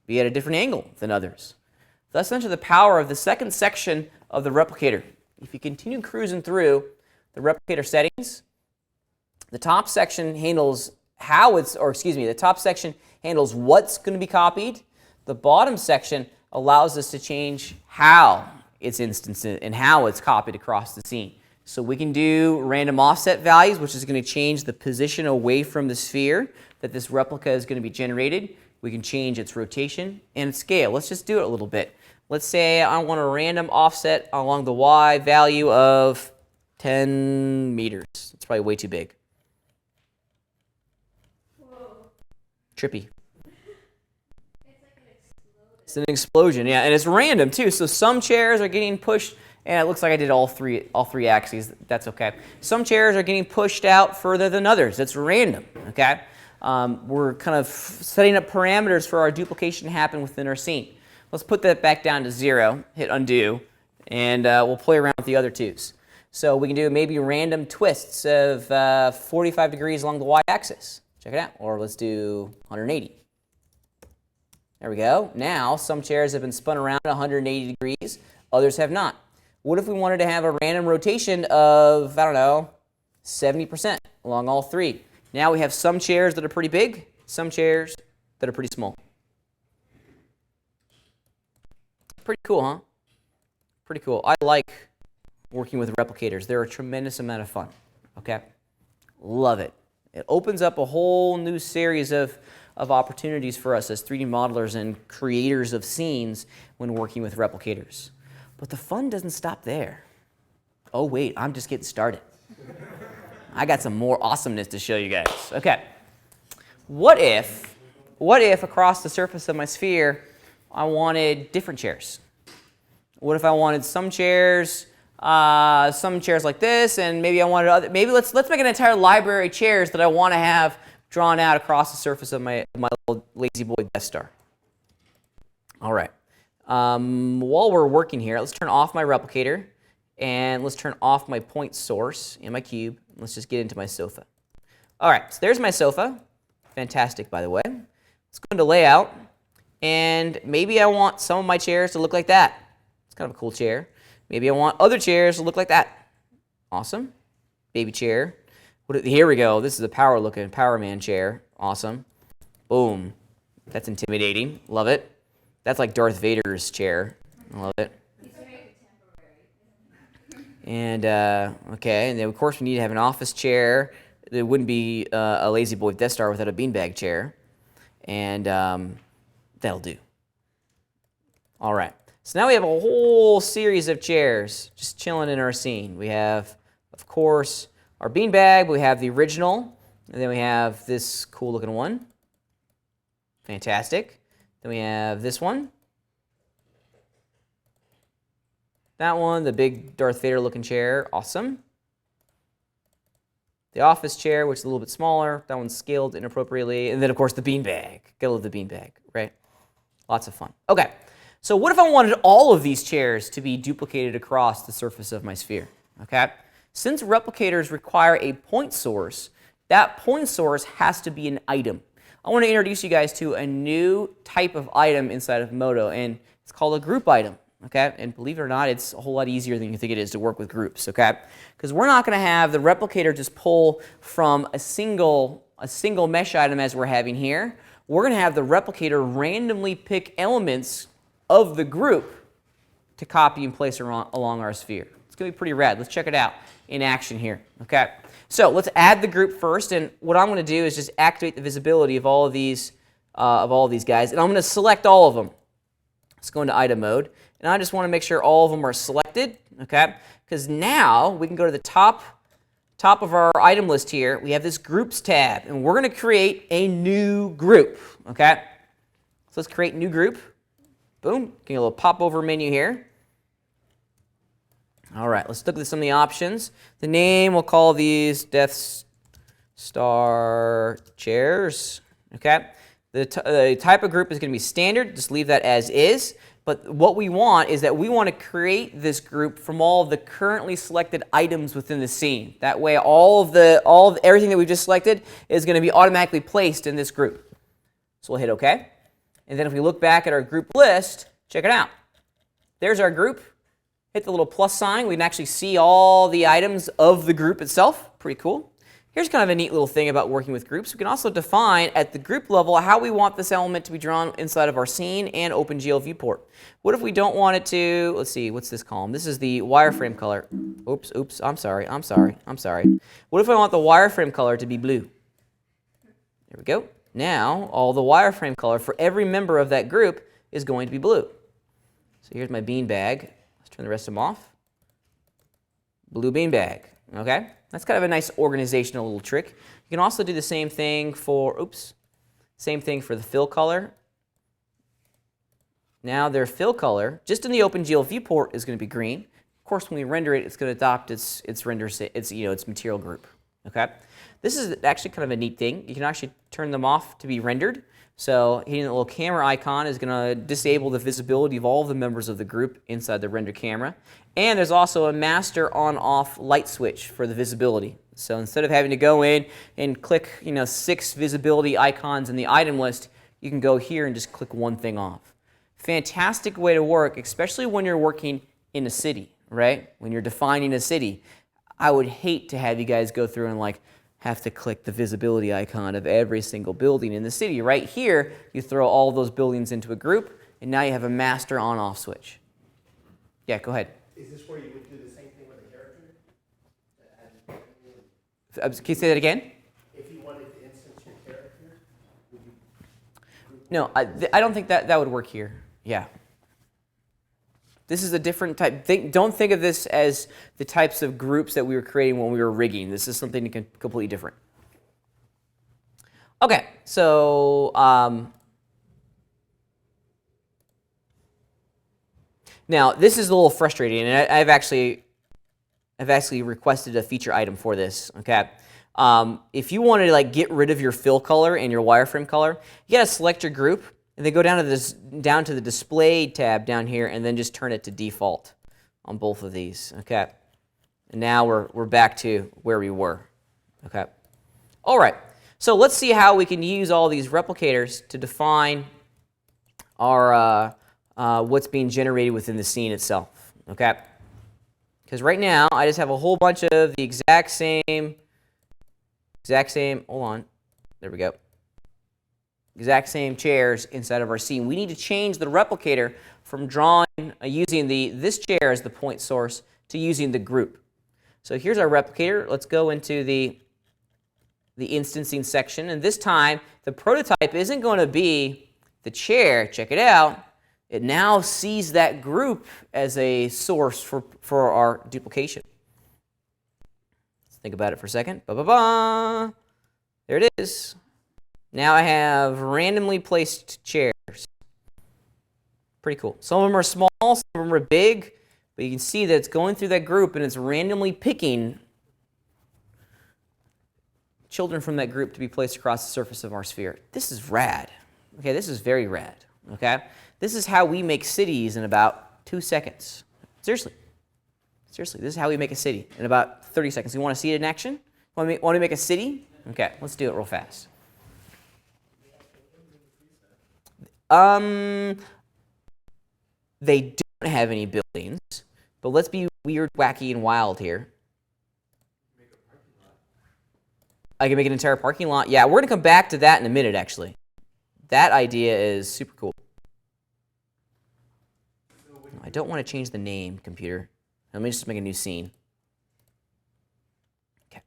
be at a different angle than others? That's essentially the power of the second section of the replicator. If you continue cruising through the replicator settings, the top section handles the top section handles what's going to be copied. The bottom section allows us to change how it's instanced and how it's copied across the scene. So we can do random offset values, which is going to change the position away from the sphere that this replica is going to be generated. We can change its rotation and its scale. Let's just do it a little bit. Let's say I want a random offset along the Y value of 10 meters. It's probably way too big. Whoa. Trippy. It's like an explosion. It's an explosion, yeah, and it's random too. So some chairs are getting pushed, and it looks like I did all three axes. That's okay. Some chairs are getting pushed out further than others. That's random, okay? We're kind of setting up parameters for our duplication to happen within our scene. Let's put that back down to 0, hit undo, and we'll play around with the other twos. So we can do maybe random twists of 45 degrees along the y-axis. Check it out. Or let's do 180. There we go. Now, some chairs have been spun around 180 degrees. Others have not. What if we wanted to have a random rotation of, 70% along all three? Now we have some chairs that are pretty big, some chairs that are pretty small. Pretty cool, huh? Pretty cool. I like working with replicators. They're a tremendous amount of fun, okay? Love it. It opens up a whole new series of opportunities for us as 3D modelers and creators of scenes when working with replicators. But the fun doesn't stop there. Oh wait, I'm just getting started. I got some more awesomeness to show you guys. Okay. What if across the surface of my sphere I wanted different chairs? What if I wanted some chairs like this, and maybe I wanted other, maybe let's make an entire library of chairs that I want to have drawn out across the surface of my little lazy boy Death Star. All right. While we're working here, let's turn off my replicator, and let's turn off my point source and my cube. Let's just get into my sofa. All right, so there's my sofa. Fantastic, by the way. Let's go into layout, and maybe I want some of my chairs to look like that. It's kind of a cool chair. Maybe I want other chairs to look like that. Awesome. Baby chair. Here we go. This is a power-looking Power Man chair. Awesome. Boom. That's intimidating. Love it. That's like Darth Vader's chair. I love it. He's very contemporary. And, okay, and then of course we need to have an office chair. There wouldn't be a lazy boy Death Star without a beanbag chair. And that'll do. All right. So now we have a whole series of chairs just chilling in our scene. We have, of course, our beanbag. We have the original. And then we have this cool looking one. Fantastic. Then we have this one. That one, the big Darth Vader looking chair. Awesome. The office chair, which is a little bit smaller. That one's scaled inappropriately. And then, of course, the beanbag. Gotta love the beanbag, right? Lots of fun. Okay. So what if I wanted all of these chairs to be duplicated across the surface of my sphere? Okay. Since replicators require a point source, that point source has to be an item. I want to introduce you guys to a new type of item inside of Modo, and it's called a group item. Okay, and believe it or not, it's a whole lot easier than you think it is to work with groups. Okay, because we're not going to have the replicator just pull from a single mesh item as we're having here. We're going to have the replicator randomly pick elements of the group to copy and place along our sphere. It's going to be pretty rad. Let's check it out in action here. Okay, so let's add the group first, and what I'm going to do is just activate the visibility of all of these guys, and I'm going to select all of them. Let's go into item mode, and I just want to make sure all of them are selected. Okay, because now we can go to the top of our item list here. We have this groups tab, and we're going to create a new group. Okay, so let's create new group. Boom, get a little pop-over menu here. All right, let's look at some of the options. The name, we'll call these Death Star chairs. Okay, the type of group is going to be standard. Just leave that as is. But what we want is that we want to create this group from all of the currently selected items within the scene. That way, everything that we've just selected is going to be automatically placed in this group. So we'll hit OK. And then if we look back at our group list, check it out. There's our group. Hit the little plus sign. We can actually see all the items of the group itself. Pretty cool. Here's kind of a neat little thing about working with groups. We can also define at the group level how we want this element to be drawn inside of our scene and OpenGL viewport. What if we don't want it to, let's see, what's this column? This is the wireframe color. Oops, I'm sorry. What if I want the wireframe color to be blue? There we go. Now, all the wireframe color for every member of that group is going to be blue. So here's my beanbag. Let's turn the rest of them off. Blue beanbag. Okay? That's kind of a nice organizational little trick. You can also do the same thing for, the fill color. Now their fill color, just in the OpenGL viewport, is going to be green. Of course, when we render it, it's going to adopt its material group. Okay? This is actually kind of a neat thing. You can actually turn them off to be rendered. So hitting the little camera icon is going to disable the visibility of all of the members of the group inside the render camera. And there's also a master on-off light switch for the visibility. So instead of having to go in and click 6 visibility icons in the item list, you can go here and just click one thing off. Fantastic way to work, especially when you're working in a city, right? When you're defining a city. I would hate to have you guys go through and have to click the visibility icon of every single building in the city. Right here, you throw all those buildings into a group, and now you have a master on-off switch. Yeah, go ahead. Is this where you would do the same thing with a character? Can you say that again? If you wanted to instance your character, would you? No, I don't think that would work here. Yeah. This is a different type. Don't think of this as the types of groups that we were creating when we were rigging. This is something completely different. Okay, so Now, this is a little frustrating, and I've actually requested a feature item for this. Okay, if you want to like get rid of your fill color and your wireframe color, you gotta select your group and then go down to the display tab down here, and then just turn it to default on both of these. Okay, and now we're back to where we were. Okay, all right. So let's see how we can use all these replicators to define our what's being generated within the scene itself. Okay. Because right now, I just have a whole bunch of the exact same, hold on, there we go, exact same chairs inside of our scene. We need to change the replicator from drawing, using this chair as the point source to using the group. So here's our replicator. Let's go into the instancing section, and this time, the prototype isn't going to be the chair. Check it out. It now sees that group as a source for our duplication. Let's think about it for a second. Ba-ba-ba. There it is. Now I have randomly placed chairs. Pretty cool. Some of them are small, some of them are big, but you can see that it's going through that group and it's randomly picking children from that group to be placed across the surface of our sphere. This is rad. Okay, this is very rad. Okay? This is how we make cities in about 2 seconds. Seriously. Seriously, this is how we make a city in about 30 seconds. You want to see it in action? Want to make a city? Okay, let's do it real fast. They don't have any buildings, but let's be weird, wacky, and wild here. I can make an entire parking lot. Yeah, we're going to come back to that in a minute, actually. That idea is super cool. I don't want to change the name, computer. Let me just make a new scene. Okay.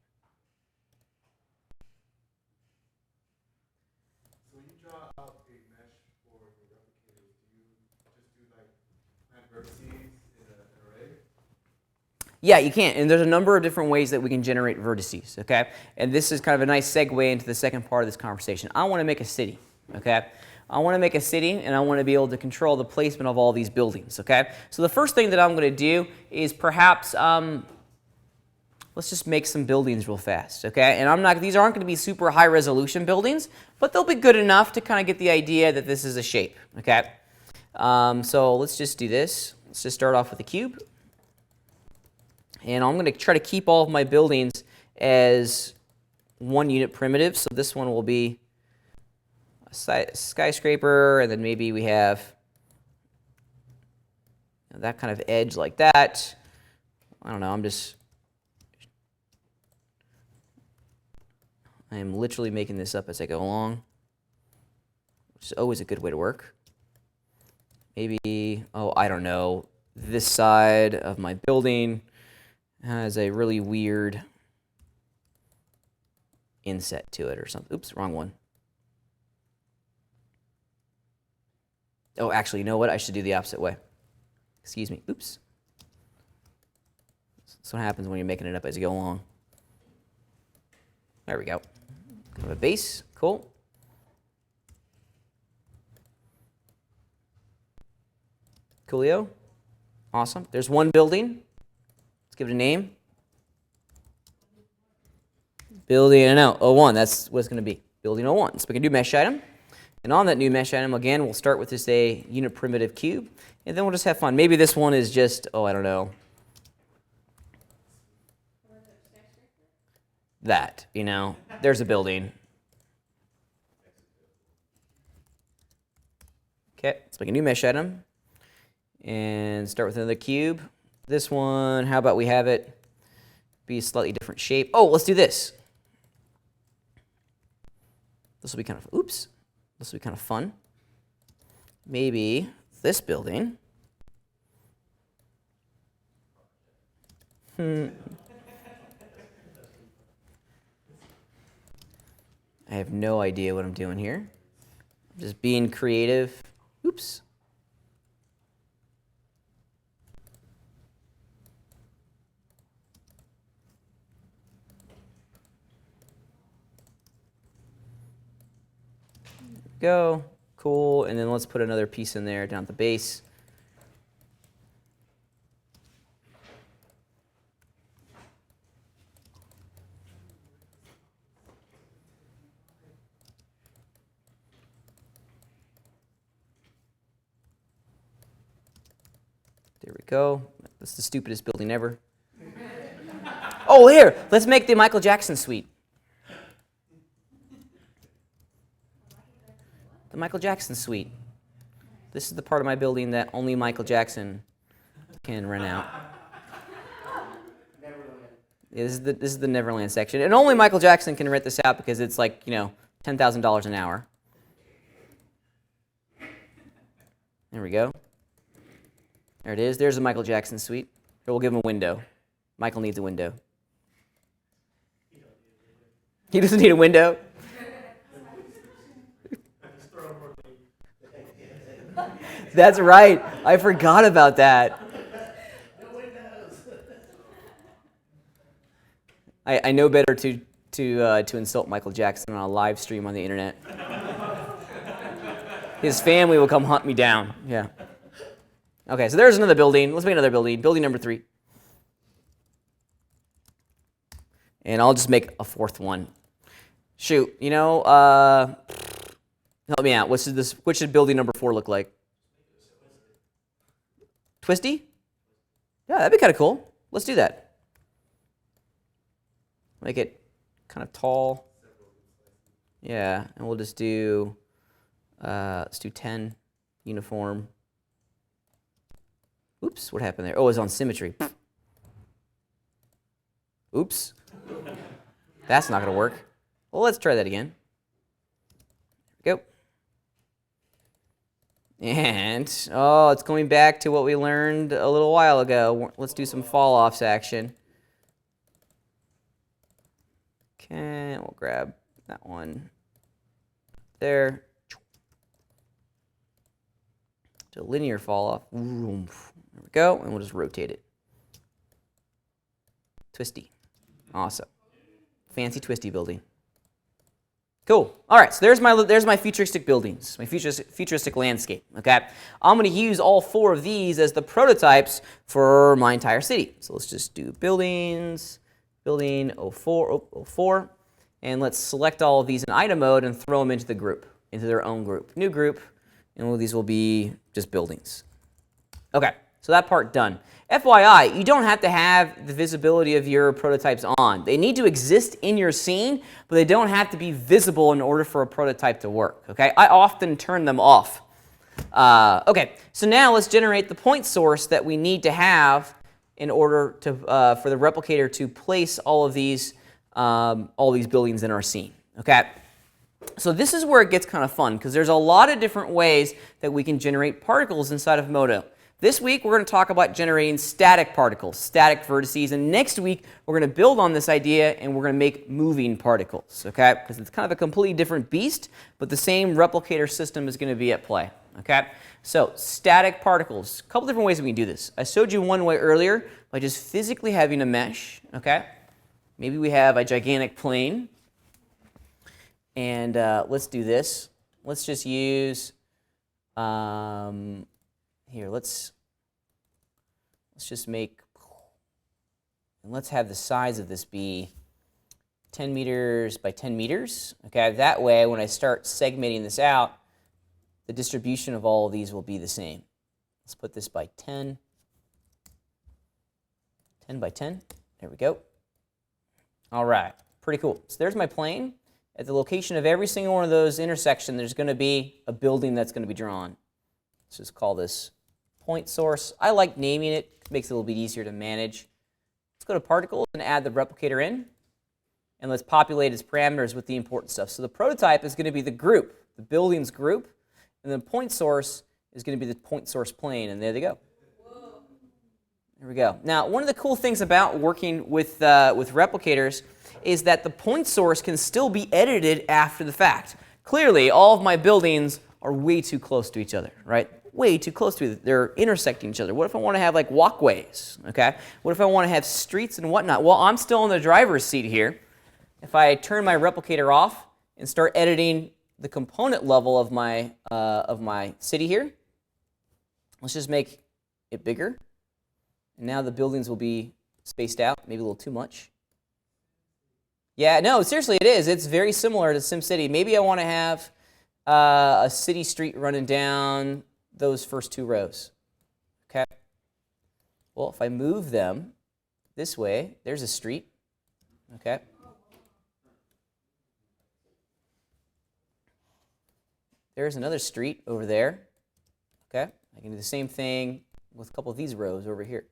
So when you draw out a mesh for the replicators, do you just do like plant vertices in an array? Yeah, you can. And there's a number of different ways that we can generate vertices, okay? And this is kind of a nice segue into the second part of this conversation. I want to make a city, okay? I want to make a city, and I want to be able to control the placement of all these buildings, okay? So the first thing that I'm going to do is perhaps, let's just make some buildings real fast, okay? And these aren't going to be super high resolution buildings, but they'll be good enough to kind of get the idea that this is a shape, okay? So let's just do this. Let's just start off with a cube. And I'm going to try to keep all of my buildings as 1 unit primitive. So this one will be a skyscraper, and then maybe we have that kind of edge like that. I don't know, I am literally making this up as I go along, which is always a good way to work. Maybe, I don't know, this side of my building has a really weird inset to it or something. Oops, wrong one. Oh, actually, you know what? I should do the opposite way. Excuse me. Oops. That's what happens when you're making it up as you go along. There we go. Kind of a base. Cool. Coolio. Awesome. There's one building. Let's give it a name. Building 01. That's what it's going to be. Building 01. So we can do mesh item. And on that new mesh item, again, we'll start with just a unit primitive cube, and then we'll just have fun. Maybe this one is just, I don't know, that, there's a building. Okay, let's make a new mesh item, and start with another cube. This one, how about we have it be a slightly different shape? Oh, let's do this. This will be kind of, oops. This will be kind of fun. Maybe this building. I have no idea what I'm doing here. I'm just being creative. Oops. Go. Cool. And then let's put another piece in there down at the base. There we go. That's the stupidest building ever. Oh, here, let's make the Michael Jackson suite. The Michael Jackson suite. This is the part of my building that only Michael Jackson can rent out. Yeah, this is the Neverland section, and only Michael Jackson can rent this out because it's like, you know, $10,000 an hour. There we go. There it is. There's a Michael Jackson suite. Here, we'll give him a window. Michael needs a window. He doesn't need a window. That's right. I forgot about that. I know better to insult Michael Jackson on a live stream on the internet. His family will come hunt me down. Yeah. Okay, so there's another building. Let's make another building. Building number 3. And I'll just make a 4th one. Shoot, you know, help me out. What should building number 4 look like? Twisty? Yeah, that'd be kind of cool. Let's do that. Make it kind of tall. Yeah, and we'll just do, let's do 10, uniform. Oops, what happened there? Oh, it was on symmetry. Oops. That's not going to work. Well, let's try that again. Go. And, oh, it's going back to what we learned a little while ago. Let's do some fall-offs action. Okay, we'll grab that one there. To linear fall-off. There we go, and we'll just rotate it. Twisty. Awesome. Fancy twisty building. Cool. All right, so there's my futuristic buildings, my futuristic landscape. Okay, I'm going to use all 4 of these as the prototypes for my entire city. So let's just do buildings, building 04, and let's select all of these in item mode and throw them into the group, into their own group, new group, and all of these will be just buildings. Okay, so that part done. FYI, you don't have to have the visibility of your prototypes on. They need to exist in your scene, but they don't have to be visible in order for a prototype to work. Okay, I often turn them off. Okay, so now let's generate the point source that we need to have in order to for the replicator to place all these buildings in our scene. Okay, so this is where it gets kind of fun because there's a lot of different ways that we can generate particles inside of Modo. This week, we're going to talk about generating static particles, static vertices, and next week, we're going to build on this idea and we're going to make moving particles, okay? Because it's kind of a completely different beast, but the same replicator system is going to be at play, okay? So, static particles, a couple different ways we can do this. I showed you one way earlier by just physically having a mesh, okay? Maybe we have a gigantic plane, and let's do this. Let's just use... Here, let's just make, and let's have the size of this be 10 meters by 10 meters. Okay, that way when I start segmenting this out, the distribution of all of these will be the same. Let's put this by 10. 10 by 10. There we go. All right, pretty cool. So there's my plane. At the location of every single one of those intersections, there's going to be a building that's going to be drawn. Let's just call this point source. I like naming it. It makes it a little bit easier to manage. Let's go to particles and add the replicator in. And let's populate its parameters with the important stuff. So the prototype is going to be the group, the buildings group. And the point source is going to be the point source plane. And there they go. There we go. Now, one of the cool things about working with replicators is that the point source can still be edited after the fact. Clearly, all of my buildings are way too close to each other, right? Way too close to each other. They're intersecting each other. What if I want to have like walkways, okay? What if I want to have streets and whatnot? Well, I'm still in the driver's seat here. If I turn my replicator off and start editing the component level of my city here, let's just make it bigger. And now the buildings will be spaced out, maybe a little too much. Yeah, no, seriously, it is. It's very similar to SimCity. Maybe I want to have a city street running down those first 2 rows. Okay. Well, if I move them this way, there's a street. Okay. There's another street over there. Okay. I can do the same thing with a couple of these rows over here.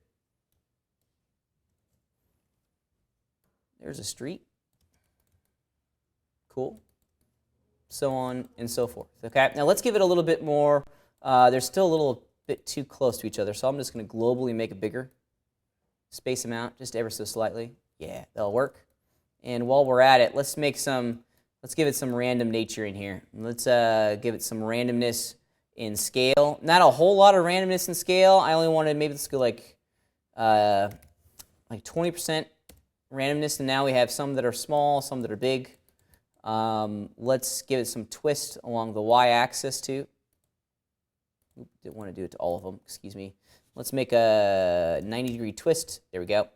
There's a street. Cool. So on and so forth. Okay. Now let's give it a little bit more. They're still a little bit too close to each other, so I'm just going to globally make it bigger. Space them out just ever so slightly. Yeah, that'll work. And while we're at it, let's give it some random nature in here. Let's give it some randomness in scale. Not a whole lot of randomness in scale. I only wanted, maybe let's go like 20% randomness, and now we have some that are small, some that are big. Let's give it some twist along the y-axis too. Oop, didn't want to do it to all of them, excuse me. Let's make a 90-degree twist. There we go.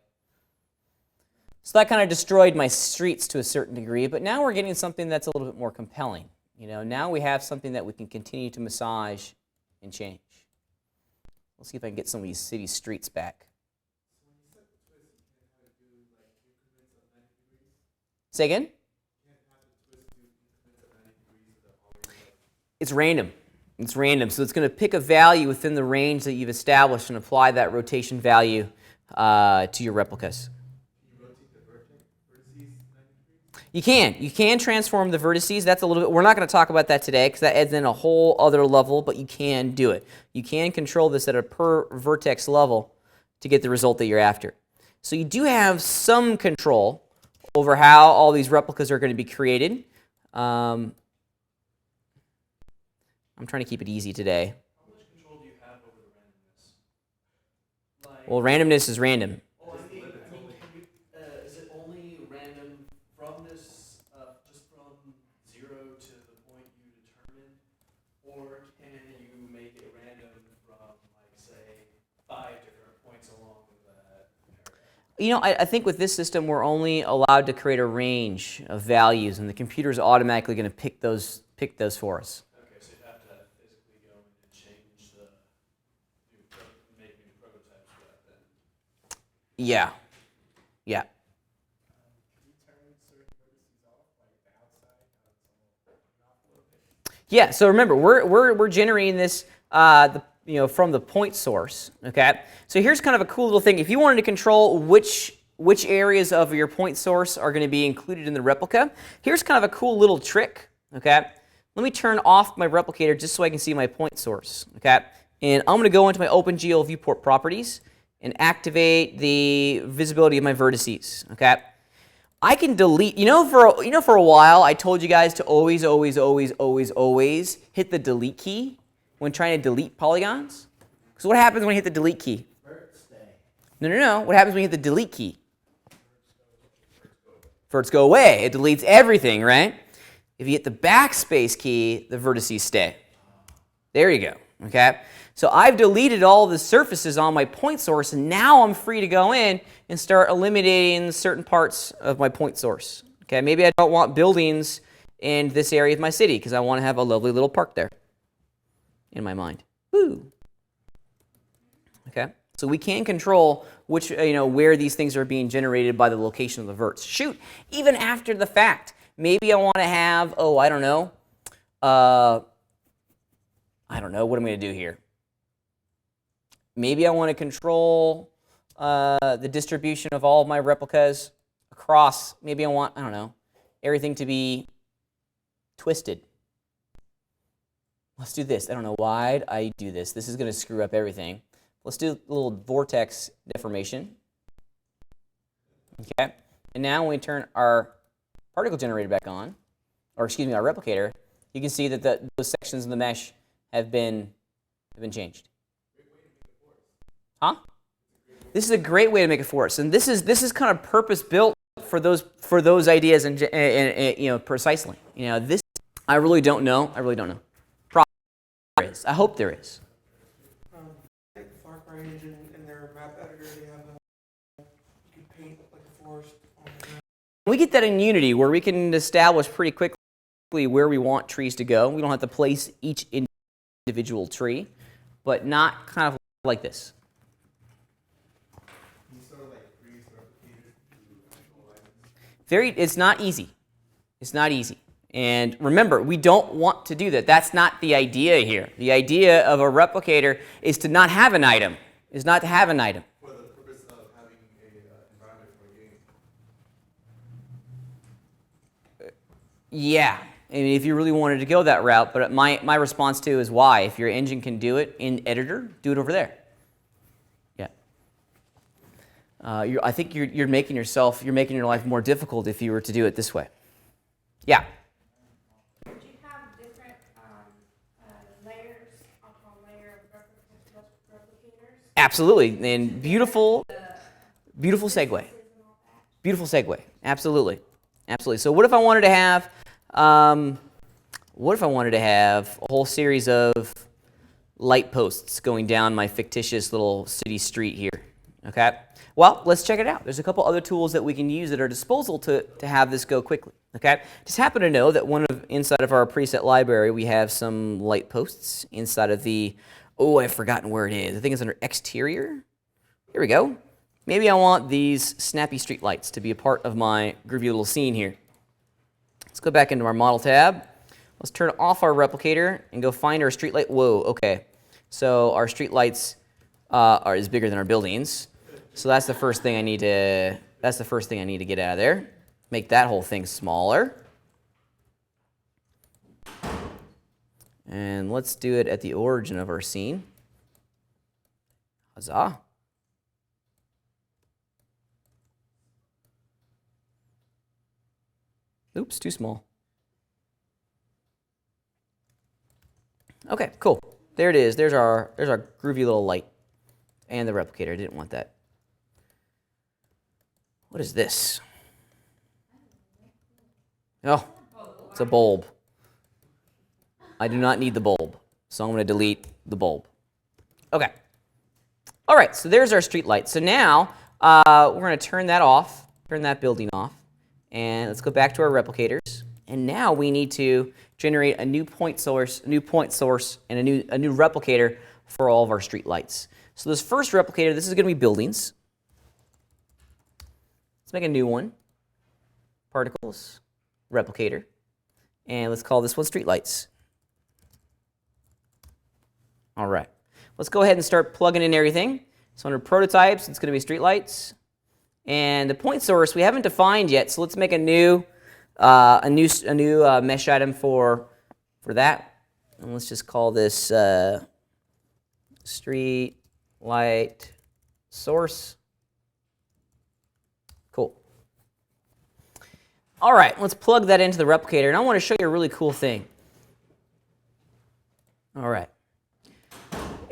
So that kind of destroyed my streets to a certain degree, but now we're getting something that's a little bit more compelling. You know, now we have something that we can continue to massage and change. Let's see if I can get some of these city streets back. Say again? It's random. It's random, so it's going to pick a value within the range that you've established and apply that rotation value to your replicas. You can transform the vertices. That's a little bit, we're not going to talk about that today because that adds in a whole other level, but you can do it. You can control this at a per vertex level to get the result that you're after. So you do have some control over how all these replicas are going to be created. I'm trying to keep it easy today. How much control do you have over the randomness? Like, Well, randomness is random. Oh, I mean, is it only random from this, just from 0 to the point you determined? Or can you make it random from, like, say, 5 different points along that paragraph? You know, I think with this system, we're only allowed to create a range of values, and the computer is automatically going to pick those for us. Okay, so you'd have to physically go in and change make new prototypes for that then. Yeah. Yeah. Can you turn certain vertices off, like the outside, how it's all off a little bit? Yeah, so remember, we're generating this from the point source, okay? So here's kind of a cool little thing. If you wanted to control which areas of your point source are going to be included in the replica, here's kind of a cool little trick, okay? Let me turn off my replicator just so I can see my point source, okay? And I'm going to go into my OpenGL viewport properties and activate the visibility of my vertices, okay? I can delete, for a while I told you guys to always hit the delete key when trying to delete polygons. Because what happens when you hit the delete key? Verts stay. No. What happens when you hit the delete key? Verts go away. It deletes everything, right? If you hit the backspace key, the vertices stay. There you go, okay? So I've deleted all the surfaces on my point source, and now I'm free to go in and start eliminating certain parts of my point source. Okay, maybe I don't want buildings in this area of my city because I want to have a lovely little park there in my mind. Woo. Okay, so we can control which, where these things are being generated by the location of the verts. Shoot, even after the fact. Maybe I want to have, I don't know, what am I going to do here? Maybe I want to control the distribution of all of my replicas across. Maybe I want, everything to be twisted. Let's do this. I don't know why I do this. This is going to screw up everything. Let's do a little vortex deformation. Okay. And now when we turn our particle generator back on, our replicator, you can see that those sections of the mesh have been changed. Huh? This is a great way to make a forest, and this is kind of purpose built for those ideas and precisely. This I really don't know. Probably there is. I hope there is. Like the Far Cry engine in their map editor, they have you can paint like a forest on the map. We get that in Unity where we can establish pretty quickly where we want trees to go. We don't have to place each individual tree, but not kind of like this. It's not easy. It's not easy. And remember, we don't want to do that. That's not the idea here. The idea of a replicator is to not have an item, is not to have an item. For the purpose of having a environment for a game. Yeah, I mean, if you really wanted to go that route, but my response to is why? If your engine can do it in editor, do it over there. Yeah. I think you're making your life more difficult if you were to do it this way. Yeah. Would you have different layers upon layer of replicators? Absolutely, and beautiful segue. Beautiful segue. Absolutely, absolutely. So what if I wanted to have, a whole series of light posts going down my fictitious little city street here? Okay. Well, let's check it out. There's a couple other tools that we can use at our disposal to have this go quickly. Okay. Just happen to know that inside of our preset library we have some light posts inside of the. Oh, I've forgotten where it is. I think it's under exterior. Here we go. Maybe I want these snappy street lights to be a part of my groovy little scene here. Let's go back into our model tab. Let's turn off our replicator and go find our street light. Whoa, okay. So our street lights is bigger than our buildings. So that's the first thing I need to get out of there. Make that whole thing smaller. And let's do it at the origin of our scene. Huzzah. Oops, too small. Okay, cool. There it is. There's our groovy little light. And the replicator. I didn't want that. What is this? Oh, it's a bulb. I do not need the bulb, so I'm going to delete the bulb. Okay. All right, so there's our street light. So now we're going to turn that off, turn that building off, and let's go back to our replicators. And now we need to generate a new point source, and a new replicator for all of our street lights. So this first replicator, this is going to be buildings. Let's make a new one. Particles, replicator, and let's call this one streetlights. All right, let's go ahead and start plugging in everything. So under prototypes, it's going to be streetlights, and the point source we haven't defined yet. So let's make a new mesh item for that, and let's just call this street light source. Cool. All right, let's plug that into the replicator, and I want to show you a really cool thing. All right.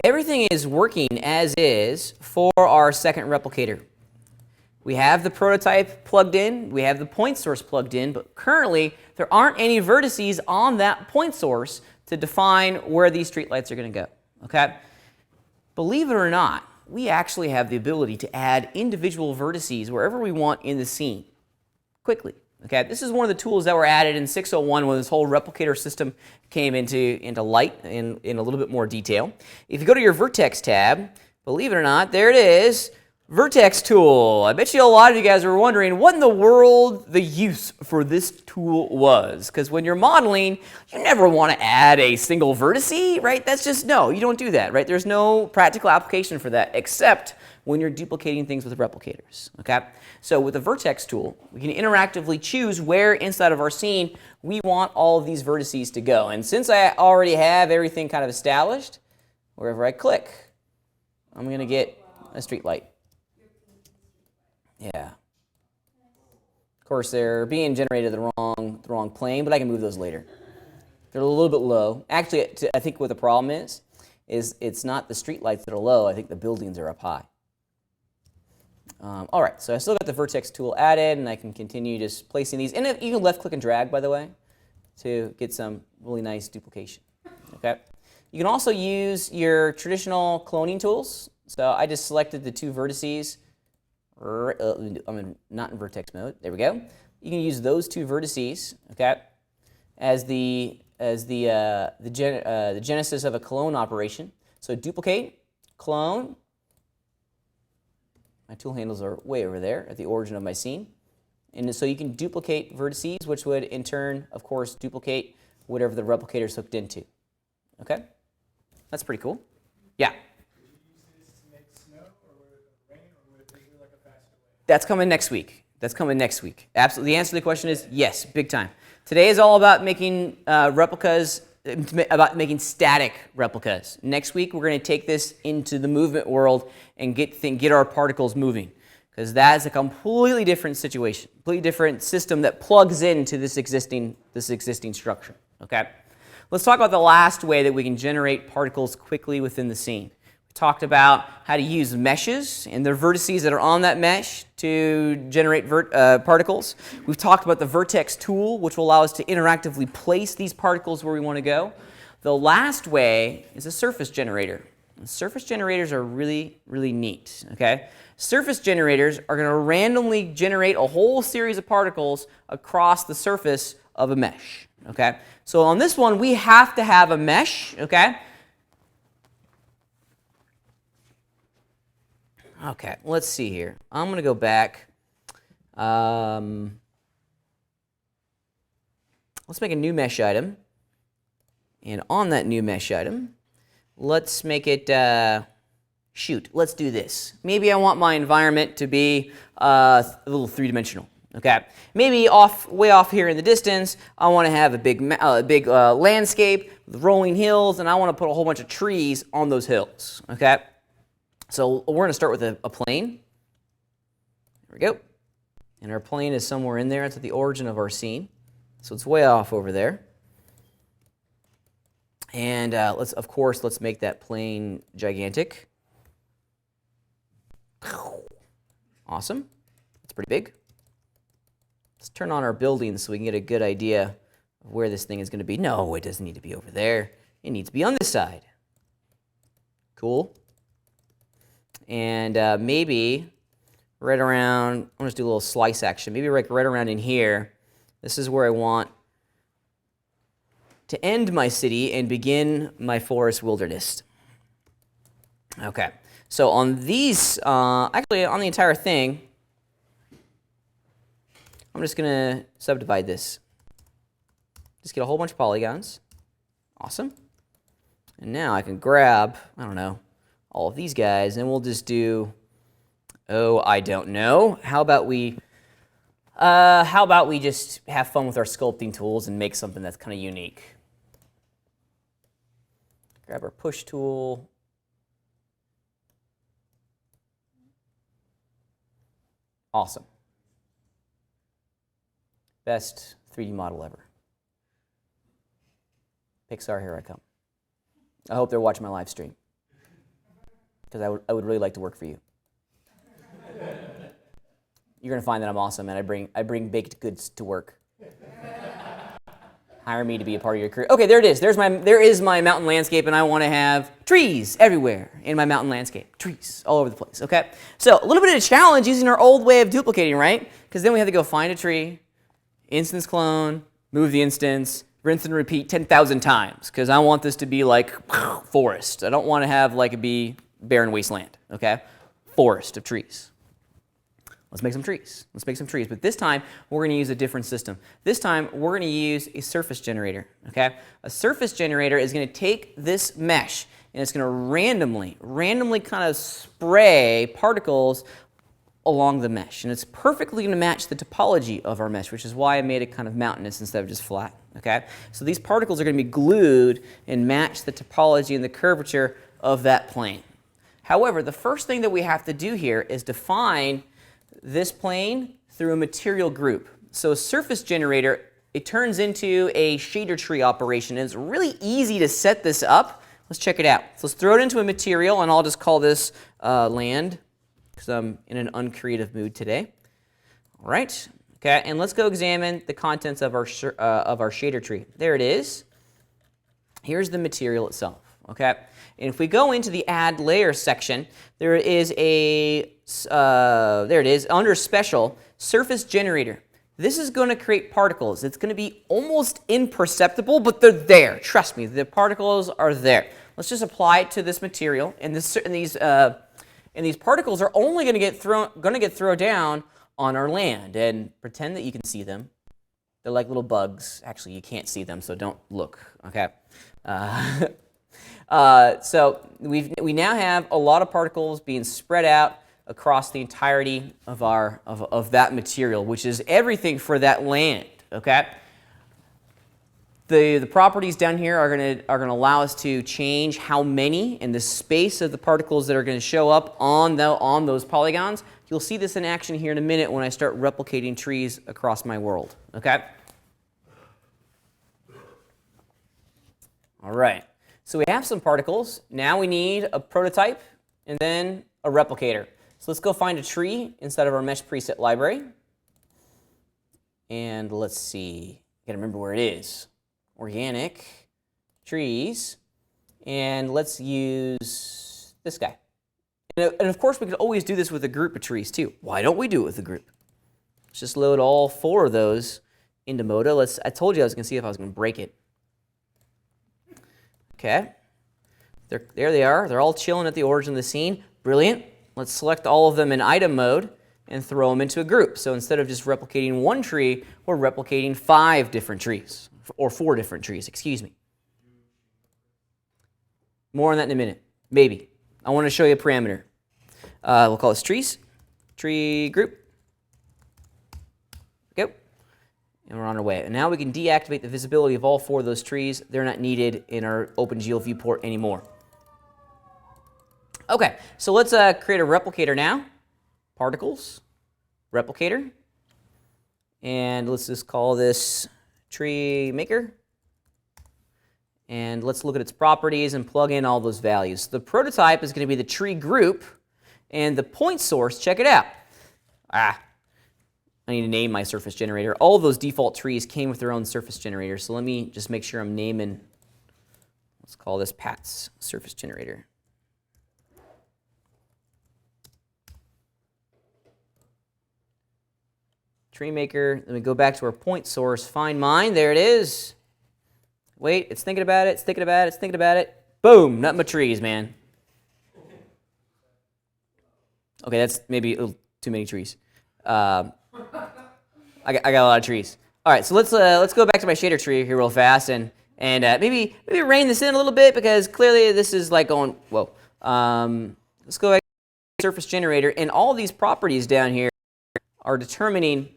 Everything is working as is for our second replicator. We have the prototype plugged in, we have the point source plugged in, but currently there aren't any vertices on that point source to define where these streetlights are going to go. Okay? Believe it or not, we actually have the ability to add individual vertices wherever we want in the scene quickly. Okay, this is one of the tools that were added in 601 when this whole replicator system came into light in a little bit more detail. If you go to your Vertex tab, believe it or not, there it is, Vertex tool. I bet you a lot of you guys were wondering what in the world the use for this tool was. Because when you're modeling, you never want to add a single vertice, right? That's just, no, you don't do that, right? There's no practical application for that except when you're duplicating things with replicators, okay? So with the Vertex tool, we can interactively choose where inside of our scene we want all of these vertices to go. And since I already have everything kind of established, wherever I click, I'm going to get a street light. Yeah. Of course, they're being generated the wrong plane, but I can move those later. They're a little bit low. Actually, I think what the problem is it's not the street lights that are low. I think the buildings are up high. All right, so I still got the Vertex tool added, and I can continue just placing these. And you can left click and drag, by the way, to get some really nice duplication. Okay. You can also use your traditional cloning tools. So I just selected the two vertices. I'm not in vertex mode. There we go. You can use those two vertices, okay, as the genesis of a clone operation. So duplicate, clone. My tool handles are way over there at the origin of my scene. And so you can duplicate vertices, which would in turn, of course, duplicate whatever the replicator is hooked into. Okay? That's pretty cool. Yeah? Could you use this to make snow, or would it rain, or is there like a faster way? That's coming next week. That's coming next week. Absolutely. The answer to the question is yes, big time. Today is all about making replicas, about making static replicas. Next week, we're going to take this into the movement world and get our particles moving, because that is a completely different situation, completely different system that plugs into this existing structure. Okay, let's talk about the last way that we can generate particles quickly within the scene. We talked about how to use meshes and the vertices that are on that mesh to generate particles. We've talked about the vertex tool, which will allow us to interactively place these particles where we want to go. The last way is a surface generator. And surface generators are really, really neat. Okay, surface generators are going to randomly generate a whole series of particles across the surface of a mesh. Okay, so on this one, we have to have a mesh. Okay. Okay, let's see here. I'm going to go back. Let's make a new mesh item. And on that new mesh item, let's make it, shoot, let's do this. Maybe I want my environment to be a little three-dimensional. Okay, maybe way off here in the distance, I want to have a big landscape with rolling hills, and I want to put a whole bunch of trees on those hills. Okay. So we're going to start with a plane. There we go. And our plane is somewhere in there. It's at the origin of our scene. So it's way off over there. And let's make that plane gigantic. Awesome. That's pretty big. Let's turn on our buildings so we can get a good idea of where this thing is going to be. No, it doesn't need to be over there. It needs to be on this side. Cool. And maybe right around, I'm going to do a little slice action. Maybe right around in here, this is where I want to end my city and begin my forest wilderness. Okay, so on these, actually on the entire thing, I'm just going to subdivide this. Just get a whole bunch of polygons. Awesome. And now I can grab, I don't know, all of these guys, and we'll just do, oh, I don't know. How about we just have fun with our sculpting tools and make something that's kind of unique? Grab our push tool. Awesome. Best 3D model ever. Pixar, here I come. I hope they're watching my live stream, because I would really like to work for you. You're going to find that I'm awesome, and I bring baked goods to work. Hire me to be a part of your career. Okay, there it is. There is my mountain landscape, and I want to have trees everywhere in my mountain landscape. Trees all over the place, okay? So a little bit of a challenge using our old way of duplicating, right? Because then we have to go find a tree, instance clone, move the instance, rinse and repeat 10,000 times, because I want this to be like forest. I don't want to have like it be barren wasteland, okay? Forest of trees. Let's make some trees. Let's make some trees. But this time, we're going to use a different system. This time, we're going to use a surface generator, okay? A surface generator is going to take this mesh, and it's going to randomly kind of spray particles along the mesh. And it's perfectly going to match the topology of our mesh, which is why I made it kind of mountainous instead of just flat, okay? So these particles are going to be glued and match the topology and the curvature of that plane. However, the first thing that we have to do here is define this plane through a material group. So a surface generator, it turns into a shader tree operation, and it's really easy to set this up. Let's check it out. So let's throw it into a material, and I'll just call this land, because I'm in an uncreative mood today. All right, okay, and let's go examine the contents of our shader tree. There it is. Here's the material itself, okay? And if we go into the Add Layer section, there is there it is, under Special, Surface Generator. This is going to create particles. It's going to be almost imperceptible, but they're there. Trust me, the particles are there. Let's just apply it to this material, and these particles are only going to get thrown down on our land, and pretend that you can see them. They're like little bugs. Actually, you can't see them, so don't look, okay? So we now have a lot of particles being spread out across the entirety of that material, which is everything for that land, okay? The properties down here are going to allow us to change how many and the space of the particles that are going to show up on those polygons. You'll see this in action here in a minute when I start replicating trees across my world, okay? All right, so we have some particles. Now we need a prototype and then a replicator. So let's go find a tree inside of our mesh preset library. And let's see, gotta remember where it is. Organic, trees, and let's use this guy. And of course, we could always do this with a group of trees too. Why don't we do it with a group? Let's just load all 4 of those into Modo. I told you I was gonna see if I was gonna break it. Okay, there they are. They're all chilling at the origin of the scene. Brilliant. Let's select all of them in item mode and throw them into a group. So instead of just replicating 1 tree, we're replicating 5 different trees. Or 4 different trees, excuse me. More on that in a minute, maybe. I want to show you a parameter. We'll call this trees, tree group. Go. And we're on our way. And now we can deactivate the visibility of all 4 of those trees. They're not needed in our OpenGL viewport anymore. Okay, so let's create a replicator now. Particles, replicator. And let's just call this tree maker, and let's look at its properties and plug in all those values. The prototype is going to be the tree group, and the point source, check it out. I need to name my surface generator. All of those default trees came with their own surface generator, so let me just make sure I'm naming, let's call this Pat's surface generator. Tree maker, then we go back to our point source, find mine, there it is. Wait, it's thinking about it, it's thinking about it, it's thinking about it. Boom, nothing but trees, man. Okay, that's maybe a little too many trees. I got a lot of trees. All right, so let's go back to my shader tree here real fast and maybe rein this in a little bit because clearly this is like going, whoa. Let's go back to the surface generator, and all these properties down here are determining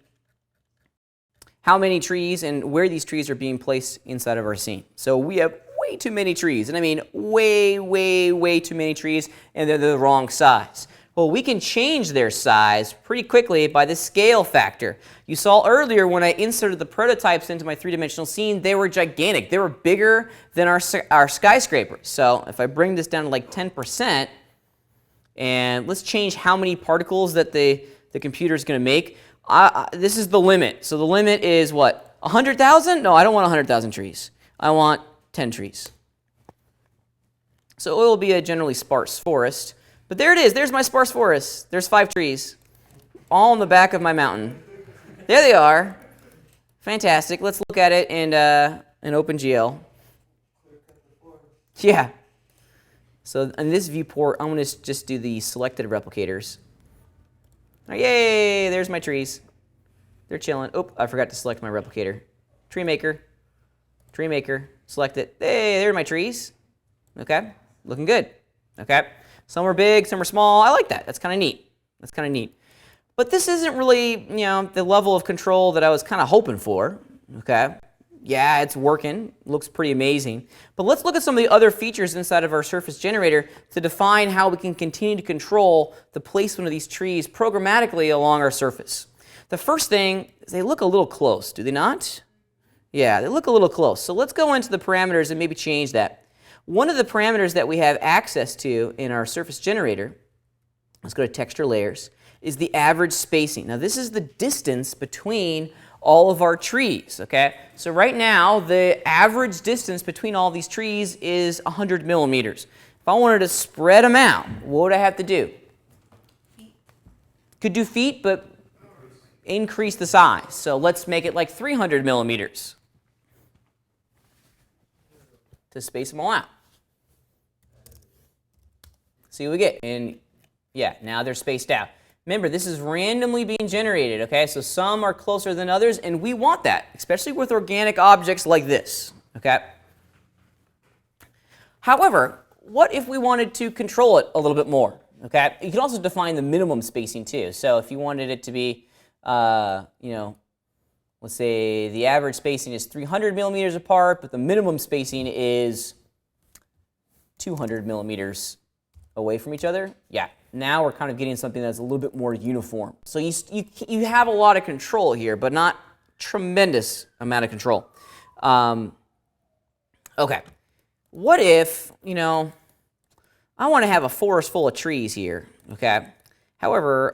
how many trees and where these trees are being placed inside of our scene. So we have way too many trees, and I mean way, way, way too many trees, and they're the wrong size. Well, we can change their size pretty quickly by the scale factor. You saw earlier when I inserted the prototypes into my 3-dimensional scene, they were gigantic. They were bigger than our skyscrapers. So if I bring this down to like 10%, and let's change how many particles that the computer is going to make. This is the limit. So the limit is what? 100,000? No, I don't want 100,000 trees. I want 10 trees. So it will be a generally sparse forest. But there it is. There's my sparse forest. There's 5 trees, all on the back of my mountain. There they are. Fantastic. Let's look at it in OpenGL. Yeah. So in this viewport, I'm going to just do the selected replicators. Oh, yay, there's my trees. They're chilling. Oh, I forgot to select my replicator. Tree maker, select it. Hey, there are my trees. Okay, looking good. Okay, some are big, some are small. I like that. That's kind of neat. That's kind of neat. But this isn't really, the level of control that I was kind of hoping for. Okay, yeah, it's working. Looks pretty amazing. But let's look at some of the other features inside of our surface generator to define how we can continue to control the placement of these trees programmatically along our surface. The first thing is they look a little close, do they not? Yeah, they look a little close. So let's go into the parameters and maybe change that. One of the parameters that we have access to in our surface generator, let's go to texture layers, is the average spacing. Now this is the distance between all of our trees, okay? So right now, the average distance between all these trees is 100 millimeters. If I wanted to spread them out, what would I have to do? Could do feet, but increase the size. So let's make it like 300 millimeters to space them all out. See what we get. And yeah, now they're spaced out. Remember, this is randomly being generated, okay? So some are closer than others, and we want that, especially with organic objects like this, okay? However, what if we wanted to control it a little bit more, okay? You can also define the minimum spacing too. So if you wanted it to be, you know, let's say the average spacing is 300 millimeters apart, but the minimum spacing is 200 millimeters away from each other. Yeah, now we're kind of getting something that's a little bit more uniform. So you have a lot of control here, but not tremendous amount of control. Okay, what if, you know, I want to have a forest full of trees here, okay? However,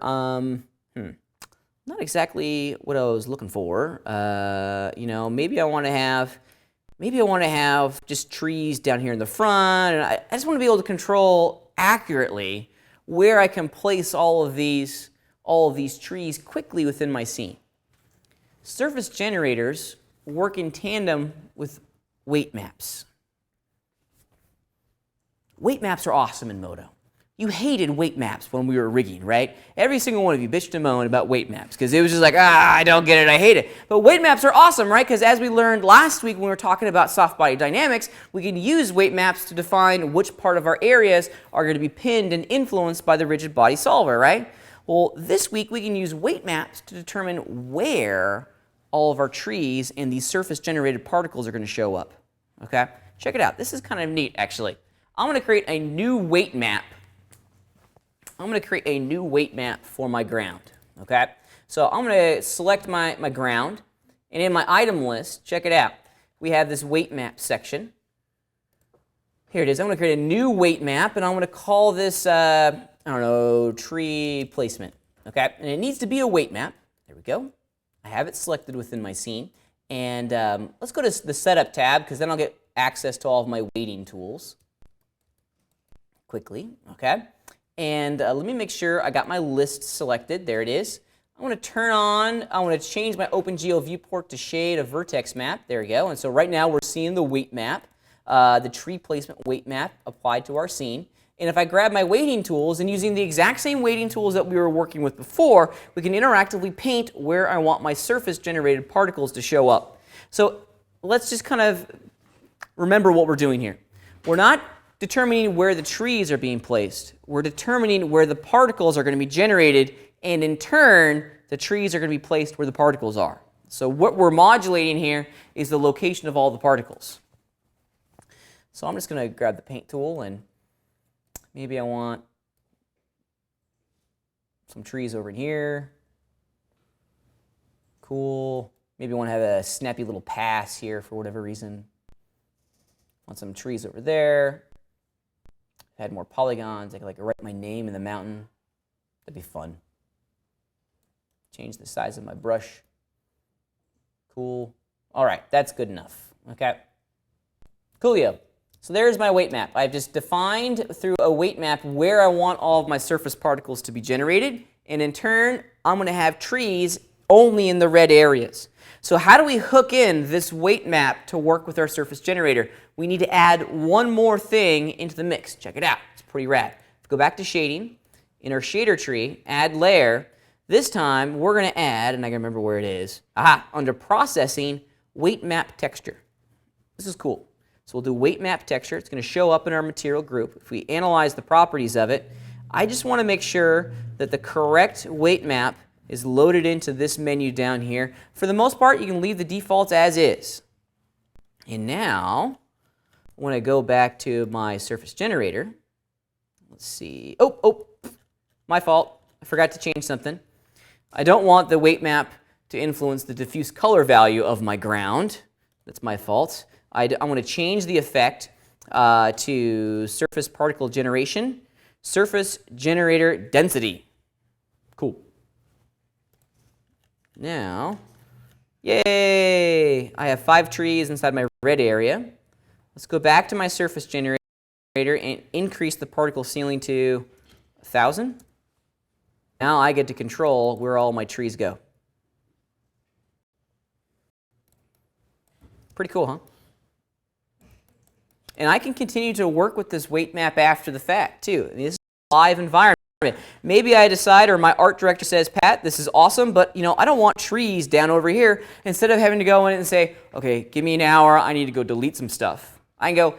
not exactly what I was looking for. You know, maybe I want to have just trees down here in the front, and I just want to be able to control accurately where I can place all of these trees quickly within my scene. Surface generators work in tandem with weight maps. Weight maps are awesome in Modo. You hated weight maps when we were rigging, right? Every single one of you bitched and moaned about weight maps because it was just like, I don't get it, I hate it. But weight maps are awesome, right? Because as we learned last week when we were talking about soft body dynamics, we can use weight maps to define which part of our areas are going to be pinned and influenced by the rigid body solver, right? Well, this week we can use weight maps to determine where all of our trees and these surface generated particles are going to show up, okay? Check it out. This is kind of neat, actually. I'm going to create a new weight map. I'm going to create a new weight map for my ground, okay? So I'm going to select my ground, and in my item list, check it out. We have this weight map section. Here it is. I'm going to create a new weight map, and I'm going to call this, I don't know, tree placement, okay? And it needs to be a weight map. There we go. I have it selected within my scene. And let's go to the Setup tab, because then I'll get access to all of my weighting tools quickly, okay? And let me make sure I got my list selected. There it is. I want to change my OpenGL viewport to shade a vertex map. There we go. And so right now we're seeing the weight map, the tree placement weight map applied to our scene. And if I grab my weighting tools and using the exact same weighting tools that we were working with before, we can interactively paint where I want my surface generated particles to show up. So let's just kind of remember what we're doing here. We're not determining where the trees are being placed. We're determining where the particles are going to be generated, and in turn, the trees are going to be placed where the particles are. So what we're modulating here is the location of all the particles. So I'm just going to grab the paint tool, and maybe I want some trees over in here. Cool. Maybe I want to have a snappy little pass here for whatever reason. Want some trees over there. If I had more polygons, I could like write my name in the mountain. That'd be fun. Change the size of my brush. Cool. All right, that's good enough. Okay. Coolio. So there's my weight map. I've just defined through a weight map where I want all of my surface particles to be generated, and in turn, I'm going to have trees only in the red areas. So how do we hook in this weight map to work with our surface generator? We need to add one more thing into the mix. Check it out. It's pretty rad. Go back to shading. In our shader tree, add layer. This time, we're going to add, and I can remember where it is. Aha, under processing, weight map texture. This is cool. So we'll do weight map texture. It's going to show up in our material group. If we analyze the properties of it, I just want to make sure that the correct weight map is loaded into this menu down here. For the most part, you can leave the defaults as is. And now, when I go back to my surface generator, let's see. Oh, my fault. I forgot to change something. I don't want the weight map to influence the diffuse color value of my ground. That's my fault. I want to change the effect to surface particle generation, surface generator density. Cool. Now, yay! I have 5 trees inside my red area. Let's go back to my surface generator and increase the particle ceiling to 1,000. Now I get to control where all my trees go. Pretty cool, huh? And I can continue to work with this weight map after the fact, too. This is a live environment. environment. Maybe I decide, or my art director says, Pat, this is awesome, but I don't want trees down over here. Instead of having to go in and say, okay, give me an hour, I need to go delete some stuff. I can go,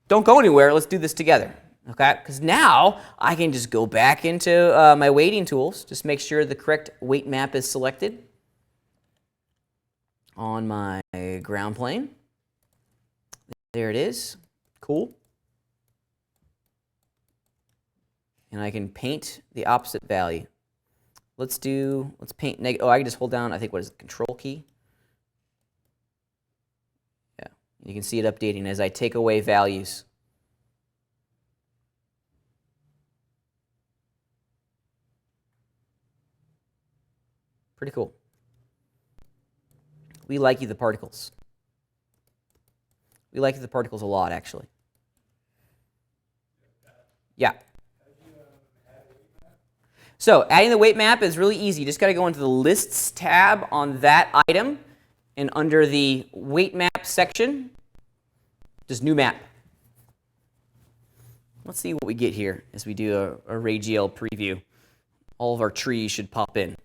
don't go anywhere, let's do this together. Okay, because now I can just go back into my weighting tools, just make sure the correct weight map is selected on my ground plane. There it is. Cool. And I can paint the opposite value. Let's paint negative. Oh, I can just hold down, I think, what is the control key? Yeah, you can see it updating as I take away values. Pretty cool. We like the particles. We like the particles a lot, actually. Yeah. So adding the weight map is really easy. You just got to go into the Lists tab on that item, and under the weight map section, just New Map. Let's see what we get here as we do a RayGL preview. All of our trees should pop in.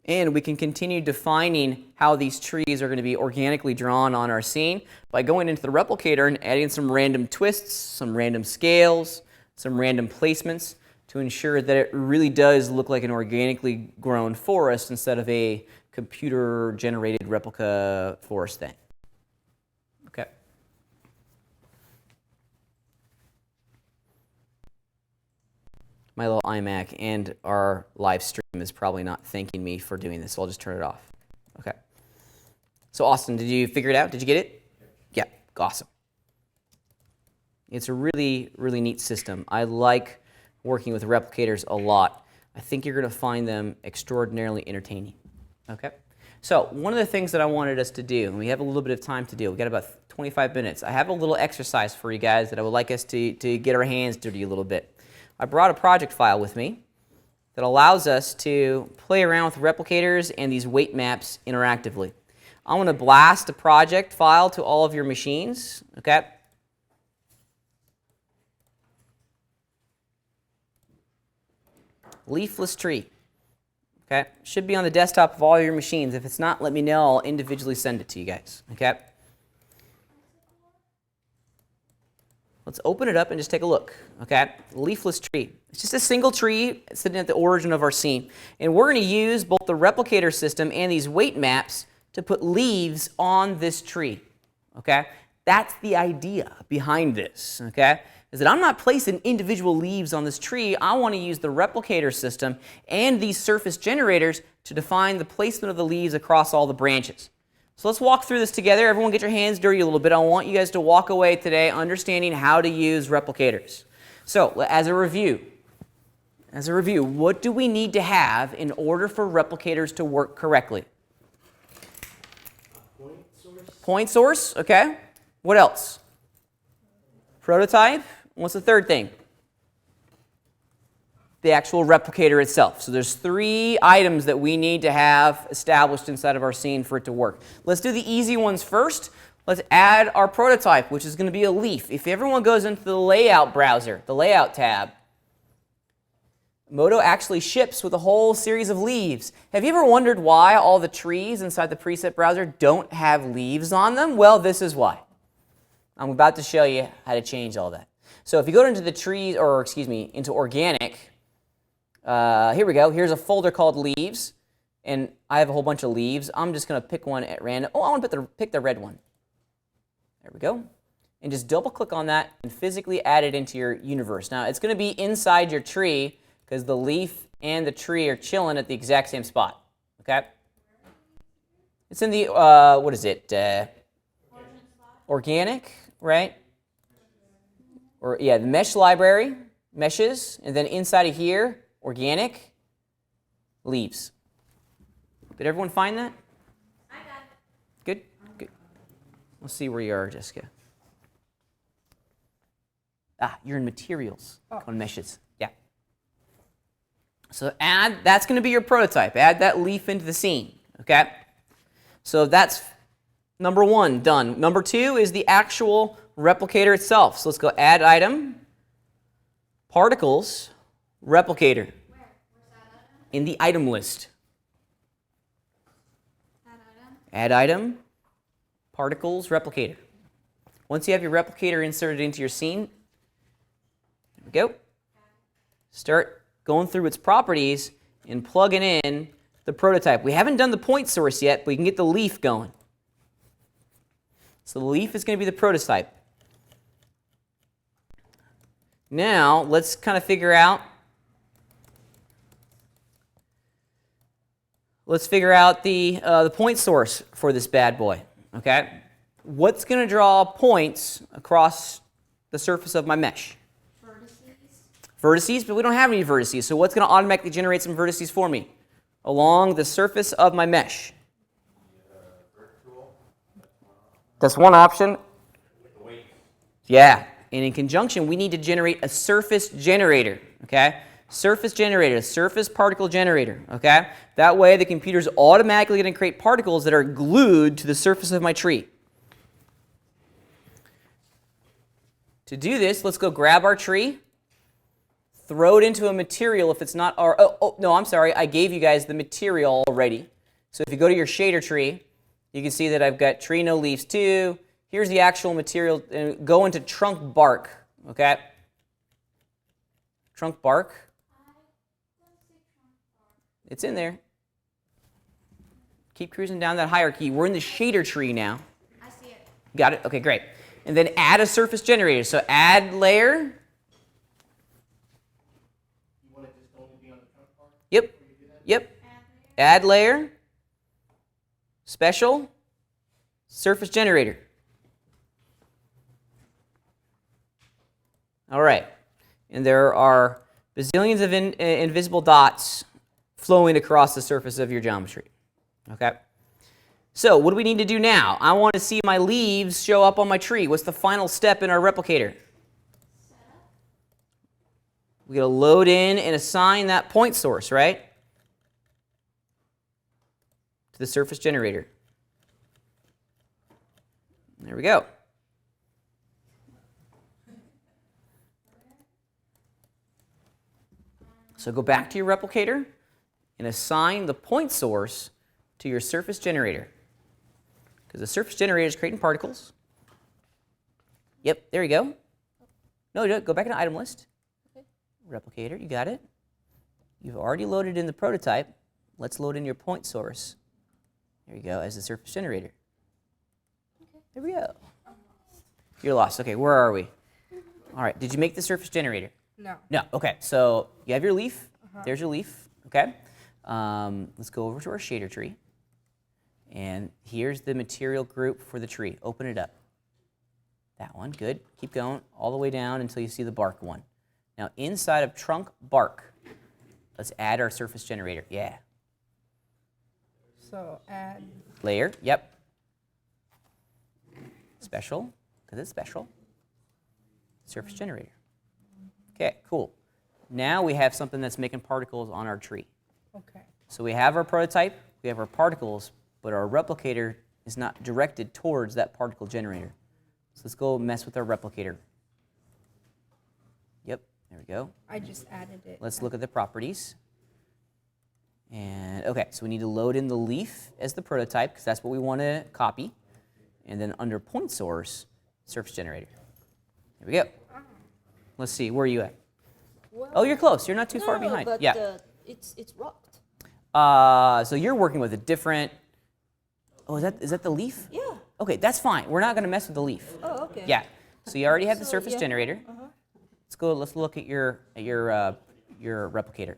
And we can continue defining how these trees are going to be organically drawn on our scene by going into the replicator and adding some random twists, some random scales, some random placements to ensure that it really does look like an organically grown forest instead of a computer-generated replica forest thing. Okay. My little iMac and our live stream is probably not thanking me for doing this, so I'll just turn it off. Okay. So Austin, did you figure it out? Did you get it? Yeah, awesome. It's a really, really neat system. I like working with replicators a lot. I think you're going to find them extraordinarily entertaining. Okay. So one of the things that I wanted us to do, and we have a little bit of time to do, we've got about 25 minutes. I have a little exercise for you guys that I would like us to get our hands dirty a little bit. I brought a project file with me that allows us to play around with replicators and these weight maps interactively. I'm going to blast a project file to all of your machines. Okay. Leafless tree. Okay. Should be on the desktop of all your machines. If it's not, let me know. I'll individually send it to you guys. Okay. Let's open it up and just take a look. Okay, leafless tree. It's just a single tree sitting at the origin of our scene. And we're going to use both the replicator system and these weight maps to put leaves on this tree. Okay, that's the idea behind this. Okay, is that I'm not placing individual leaves on this tree. I want to use the replicator system and these surface generators to define the placement of the leaves across all the branches. So let's walk through this together. Everyone get your hands dirty a little bit. I want you guys to walk away today understanding how to use replicators. So as a review, what do we need to have in order for replicators to work correctly? Point source. Point source, okay. What else? Prototype. What's the third thing? The actual replicator itself. So there's 3 items that we need to have established inside of our scene for it to work. Let's do the easy ones first. Let's add our prototype, which is going to be a leaf. If everyone goes into the layout browser, the layout tab, Modo actually ships with a whole series of leaves. Have you ever wondered why all the trees inside the preset browser don't have leaves on them? Well, this is why. I'm about to show you how to change all that. So if you go into the trees, or excuse me, into organic, here we go. Here's a folder called leaves, and I have a whole bunch of leaves. I'm just going to pick one at random. Oh, I want to pick the red one. There we go. And just double click on that and physically add it into your universe. Now, it's going to be inside your tree because the leaf and the tree are chilling at the exact same spot. Okay? It's in the, what is it? Organic, right? Or yeah, the mesh library, meshes, and then inside of here, organic, leaves. Did everyone find that? I got it. Good? Good. Let's see where you are, Jessica. Ah, you're in materials on meshes. Yeah. So that's going to be your prototype. Add that leaf into the scene. Okay? So that's number 1 done. Number 2 is the actual replicator itself. So let's go add item. particles, replicator, Where? Where's that item? in the item list. That item? Add item, particles, replicator. Once you have your replicator inserted into your scene, there we go. Start going through its properties and plugging in the prototype. We haven't done the point source yet, but we can get the leaf going. So the leaf is going to be the prototype. Now, let's kind of figure out the point source for this bad boy. Okay? What's going to draw points across the surface of my mesh? Vertices, but we don't have any vertices. So what's going to automatically generate some vertices for me along the surface of my mesh? That's one option. Yeah. And in conjunction, we need to generate a surface generator. Okay? Surface generator, a surface particle generator. Okay? That way, the computer's automatically going to create particles that are glued to the surface of my tree. To do this, let's go grab our tree, throw it into a material if it's not our, no, I'm sorry, I gave you guys the material already. So if you go to your shader tree, you can see that I've got tree no leaves 2. Here's the actual material, and go into trunk bark, okay? Trunk bark. It's in there. Keep cruising down that hierarchy. We're in the shader tree now. I see it. Got it? Okay, great. And then add a surface generator. So add layer. You want it just only be on the trunk part? Yep. Yep. Add layer. Special. Surface generator. All right. And there are bazillions of invisible dots flowing across the surface of your geometry. Okay? So what do we need to do now? I want to see my leaves show up on my tree. What's the final step in our replicator? We got to load in and assign that point source, right? To the surface generator. There we go. So go back to your replicator and assign the point source to your surface generator. Because the surface generator is creating particles. Yep, there you go. No, go back into item list. Replicator, you got it. You've already loaded in the prototype. Let's load in your point source. There you go, as the surface generator. There we go. You're lost. Okay, where are we? All right, did you make the surface generator? No. No, okay, so you have your leaf. There's your leaf, okay? Let's go over to our shader tree. And here's the material group for the tree. Open it up. That one, good. Keep going all the way down until you see the bark one. Now inside of trunk bark, let's add our surface generator. Yeah. So add. Layer, yep. Special, because it's special. Surface generator. Okay, cool. Now we have something that's making particles on our tree. Okay. So we have our prototype, we have our particles, but our replicator is not directed towards that particle generator. So let's go mess with our replicator. Yep, there we go. I just added it. Let's look at the properties. And okay, so we need to load in the leaf as the prototype because that's what we want to copy. And then under point source, surface generator. There we go. Let's see, where are you at? Well, Oh, you're close. You're not too far no, behind. But, Yeah. it's rocked. So you're working with a different. Oh, is that the leaf? Yeah. Okay, that's fine. We're not going to mess with the leaf. Oh, okay. Yeah. So you already have the So, surface yeah. generator. Let's go. Let's look at your replicator.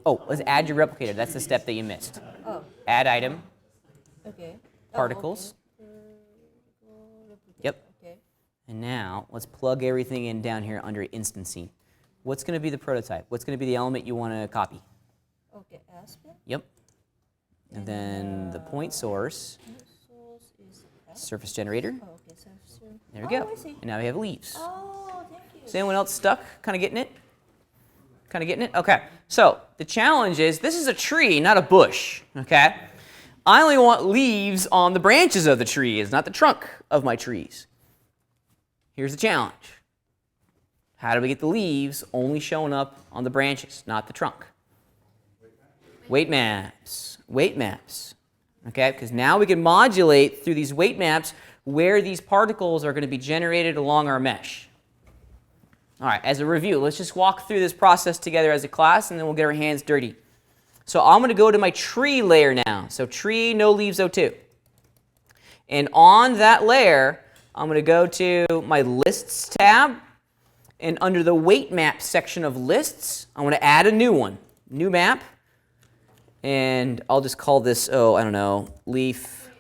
Oh, let's add your replicator. That's the step that you missed. Oh, Add item, okay. particles. Yep. Okay. And now let's plug everything in down here under instancing. What's going to be the prototype? What's going to be the element you want to copy? Okay. Aspen. Yep. And then the point source, Source is Aspen. surface generator. Oh, okay. So, There we go. Oh, I see. And now we have leaves. Oh, thank you. Is anyone else stuck? Kind of getting it? Kind of getting it? Okay. So the challenge is this is a tree, not a bush. Okay. I only want leaves on the branches of the trees, not the trunk of my trees. Here's the challenge. How do we get the leaves only showing up on the branches, not the trunk? Weight maps. Weight maps. Okay, because now we can modulate through these weight maps where these particles are going to be generated along our mesh. All right, as a review, let's just walk through this process together as a class, and then we'll get our hands dirty. So I'm going to go to my tree layer now. So tree, no leaves, O2. And on that layer, I'm going to go to my lists tab. And under the weight map section of lists, I want to add a new one. New map. And I'll just call this, oh, I don't know, leaf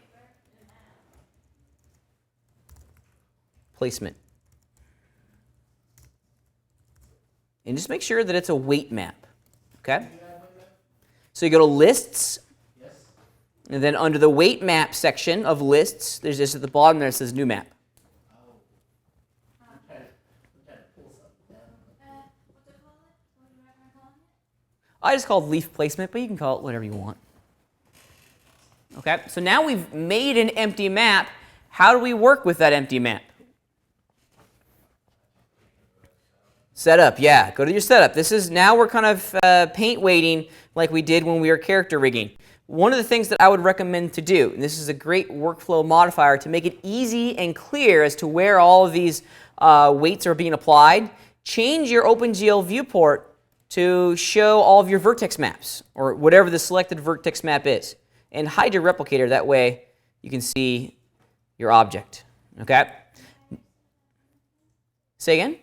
placement. And just make sure that it's a weight map. Okay? So you go to lists. And then under the weight map section of lists, there's this at the bottom there, it says new map. What's it called? What do you recommend calling it? I just called leaf placement, but you can call it whatever you want. Okay, so now we've made an empty map. How do we work with that empty map? Setup, yeah, go to your setup. This is, now we're kind of paint weighting like we did when we were character rigging. One of the things that I would recommend to do, and this is a great workflow modifier to make it easy and clear as to where all of these weights are being applied, change your OpenGL viewport to show all of your vertex maps, or whatever the selected vertex map is. And hide your replicator, that way you can see your object. Okay? Say again?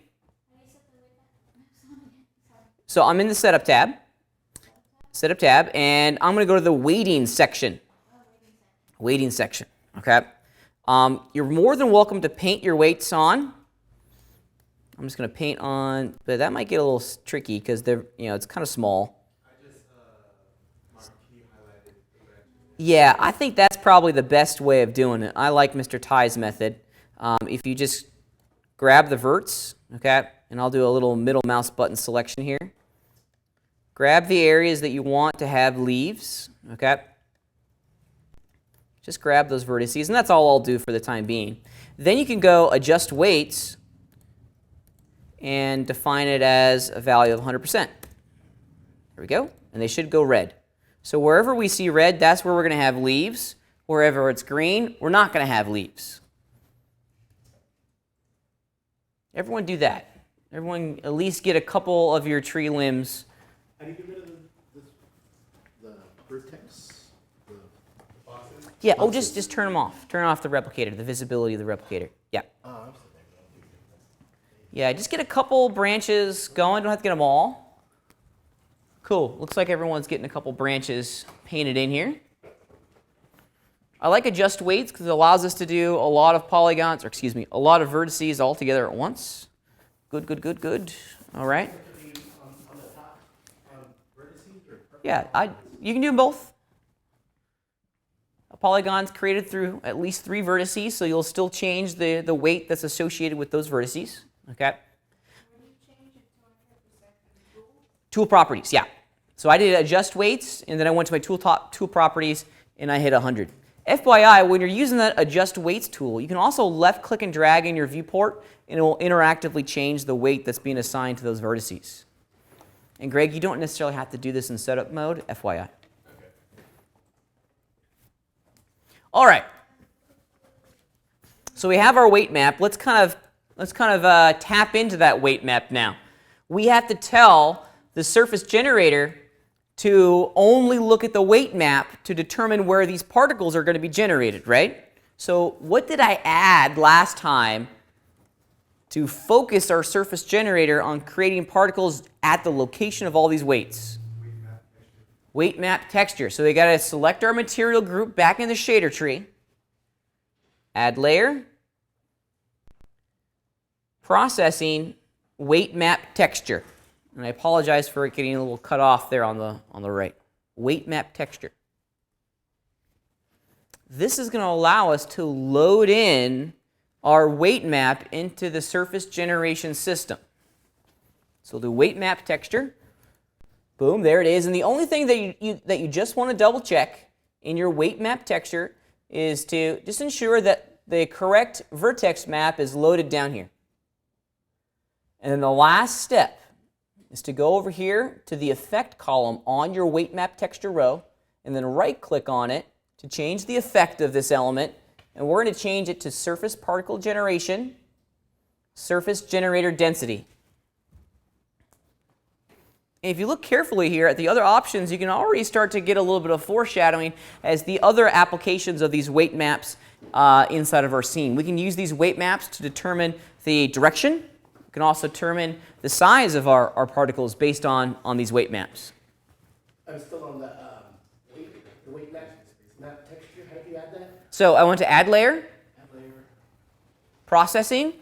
So I'm in the Setup tab. Setup tab, and I'm going to go to the weighting section. Weighting section, okay? You're more than welcome to paint your weights on. I'm just going to paint on, but that might get a little tricky because they're, it's kind of small. I just marquee highlighted the branches. Yeah, I think that's probably the best way of doing it. I like Mr. Ty's method. If you just grab the verts, okay, and I'll do a little middle mouse button selection here. Grab the areas that you want to have leaves, okay? Just grab those vertices, and that's all I'll do for the time being. Then you can go adjust weights and define it as a value of 100%. There we go, and they should go red. So wherever we see red, that's where we're going to have leaves. Wherever it's green, we're not going to have leaves. Everyone do that. Everyone at least get a couple of your tree limbs. How do you get rid of the vertex? The Boxes? Yeah, oh, just turn them off. Turn off the replicator, the visibility of the replicator. Yeah. I'm Yeah, just get a couple branches going. Don't have to get them all. Cool. Looks like everyone's getting a couple branches painted in here. I like adjust weights because it allows us to do a lot of polygons, or excuse me, a lot of vertices all together at once. Good, good, good, good. All right. On the top, vertices or Yeah, you can do both. A polygon's created through at least 3 vertices, so you'll still change the weight that's associated with those vertices. Okay. Tool properties, yeah. So I did adjust weights, and then I went to my tool properties, and I hit 100. FYI, when you're using that adjust weights tool, you can also left click and drag in your viewport, and it will interactively change the weight that's being assigned to those vertices. And Greg, you don't necessarily have to do this in setup mode, FYI. Okay. All right. So we have our weight map. Let's kind of tap into that weight map now. We have to tell the surface generator to only look at the weight map to determine where these particles are going to be generated, right? So what did I add last time to focus our surface generator on creating particles at the location of all these weights? Weight map texture. So we got to select our material group back in the shader tree. Add layer. Processing weight map texture. And I apologize for it getting a little cut off there on the right. Weight map texture. This is going to allow us to load in our weight map into the surface generation system. So we'll do weight map texture. Boom, there it is. And the only thing that you just want to double check in your weight map texture is to just ensure that the correct vertex map is loaded down here. And then the last step is to go over here to the effect column on your weight map texture row, and then right-click on it to change the effect of this element. And we're going to change it to surface particle generation, surface generator density. And if you look carefully here at the other options, you can already start to get a little bit of foreshadowing as the other applications of these weight maps inside of our scene. We can use these weight maps to determine the direction. We can also determine the size of our particles based on these weight maps. I'm still on the weight map texture. How do you add that? So I went to Add Layer, Add layer. Processing.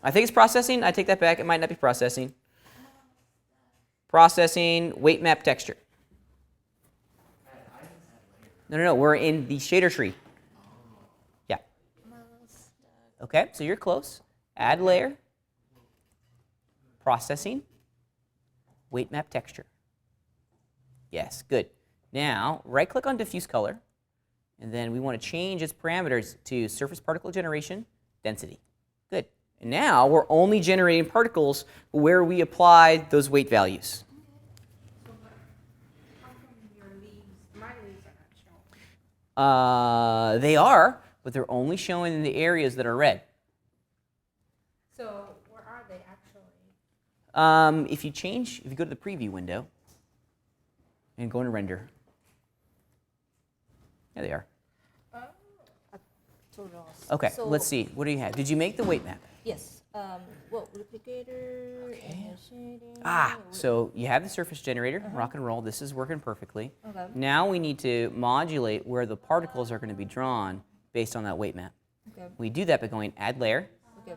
I think it's Processing. I take that back. It might not be Processing. Processing, weight map texture. No. We're in the shader tree. Yeah. Okay, so you're close. Add layer. Processing. Weight map texture. Yes, good. Now, right-click on diffuse color, and then we want to change its parameters to surface particle generation, density. Good. And now we're only generating particles where we applied those weight values. How come your leaves, my leaves are not showing? They are, but they're only showing in the areas that are red. So where are they actually? If you go to the preview window and go into render, there they are. Totally lost. Okay, So, let's see. What do you have? Did you make the weight map? Yes. Well, replicator. And shading. So you have the surface generator, rock and roll. This is working perfectly. Okay. Now we need to modulate where the particles are going to be drawn based on that weight map. Okay. We do that by going Add Layer, Okay.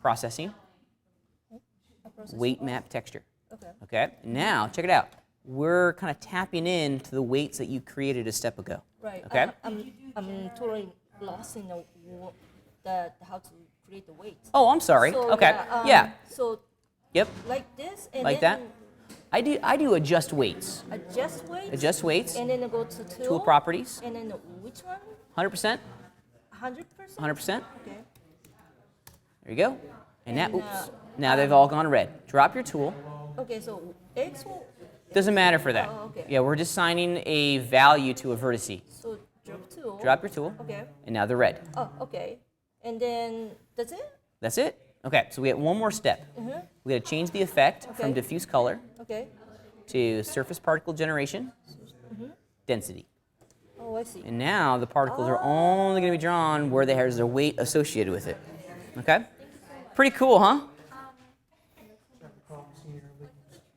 Processing, A process. Weight Map Texture. Okay. Okay, now check it out. We're kind of tapping into the weights that you created a step ago. Right. Okay. I'm totally lost in the how to create the weight. Oh, I'm sorry. So, Okay. Yeah. So Yep. like this and Like then I do adjust weights. adjust weight. Adjust weights. And then go to Tool properties. And then which one? 100%. 100%. 100%. Okay. There you go. And now, And, oops. Now they've all gone red. Drop your tool. Okay. So X will. Doesn't matter for that. Oh, okay. Yeah, we're just assigning a value to a vertice. So drop tool. Drop your tool. Okay. And now they're red. Oh, okay. And then that's it. That's it. Okay, so we have one more step. We got to change the effect from Okay. diffuse color Okay. to surface particle generation, density. Oh, I see. And now the particles are only going to be drawn where there's a weight associated with it. Okay? Pretty cool, huh?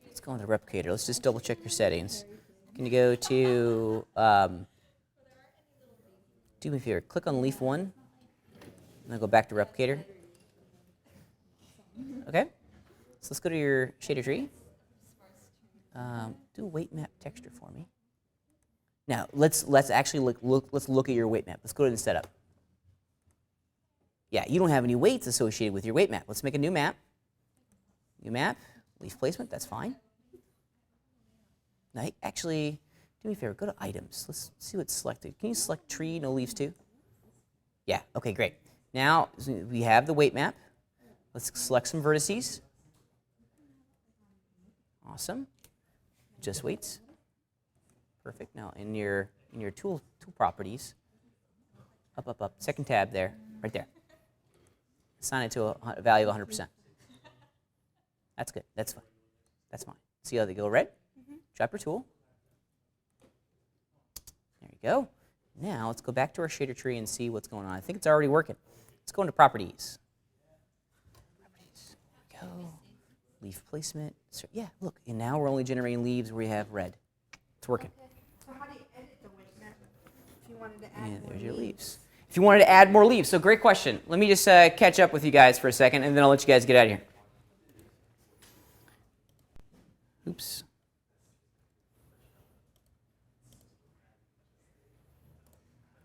Let's go on the replicator. Let's just double check your settings. Can you go to, do me a favor, click on leaf 1, and then go back to replicator. Okay? So let's go to your shader tree. Do a weight map texture for me. Now let's actually let's look at your weight map. Let's go to the setup. Yeah, you don't have any weights associated with your weight map. Let's make a new map. New map, leaf placement. That's fine. Now actually, do me a favor. Go to items. Let's see what's selected. Can you select tree, no leaves too? Yeah. Okay, great. Now we have the weight map. Let's select some vertices. Awesome. Just weights. Perfect. Now in your tool properties, up, second tab there, right there. Assign it to a value of 100%. That's good. That's fine. That's fine. See how they go red? Drop your tool. There you go. Now let's go back to our shader tree and see what's going on. I think it's already working. Let's go into properties. Go. Leaf placement. So, yeah, look. And now we're only generating leaves where we have red. It's working. So how do you edit the weight map if you wanted to add And more there's your leaves? leaves. If you wanted to add more leaves, so great question. Let me just catch up with you guys for a second, and then I'll let you guys get out of here. Oops.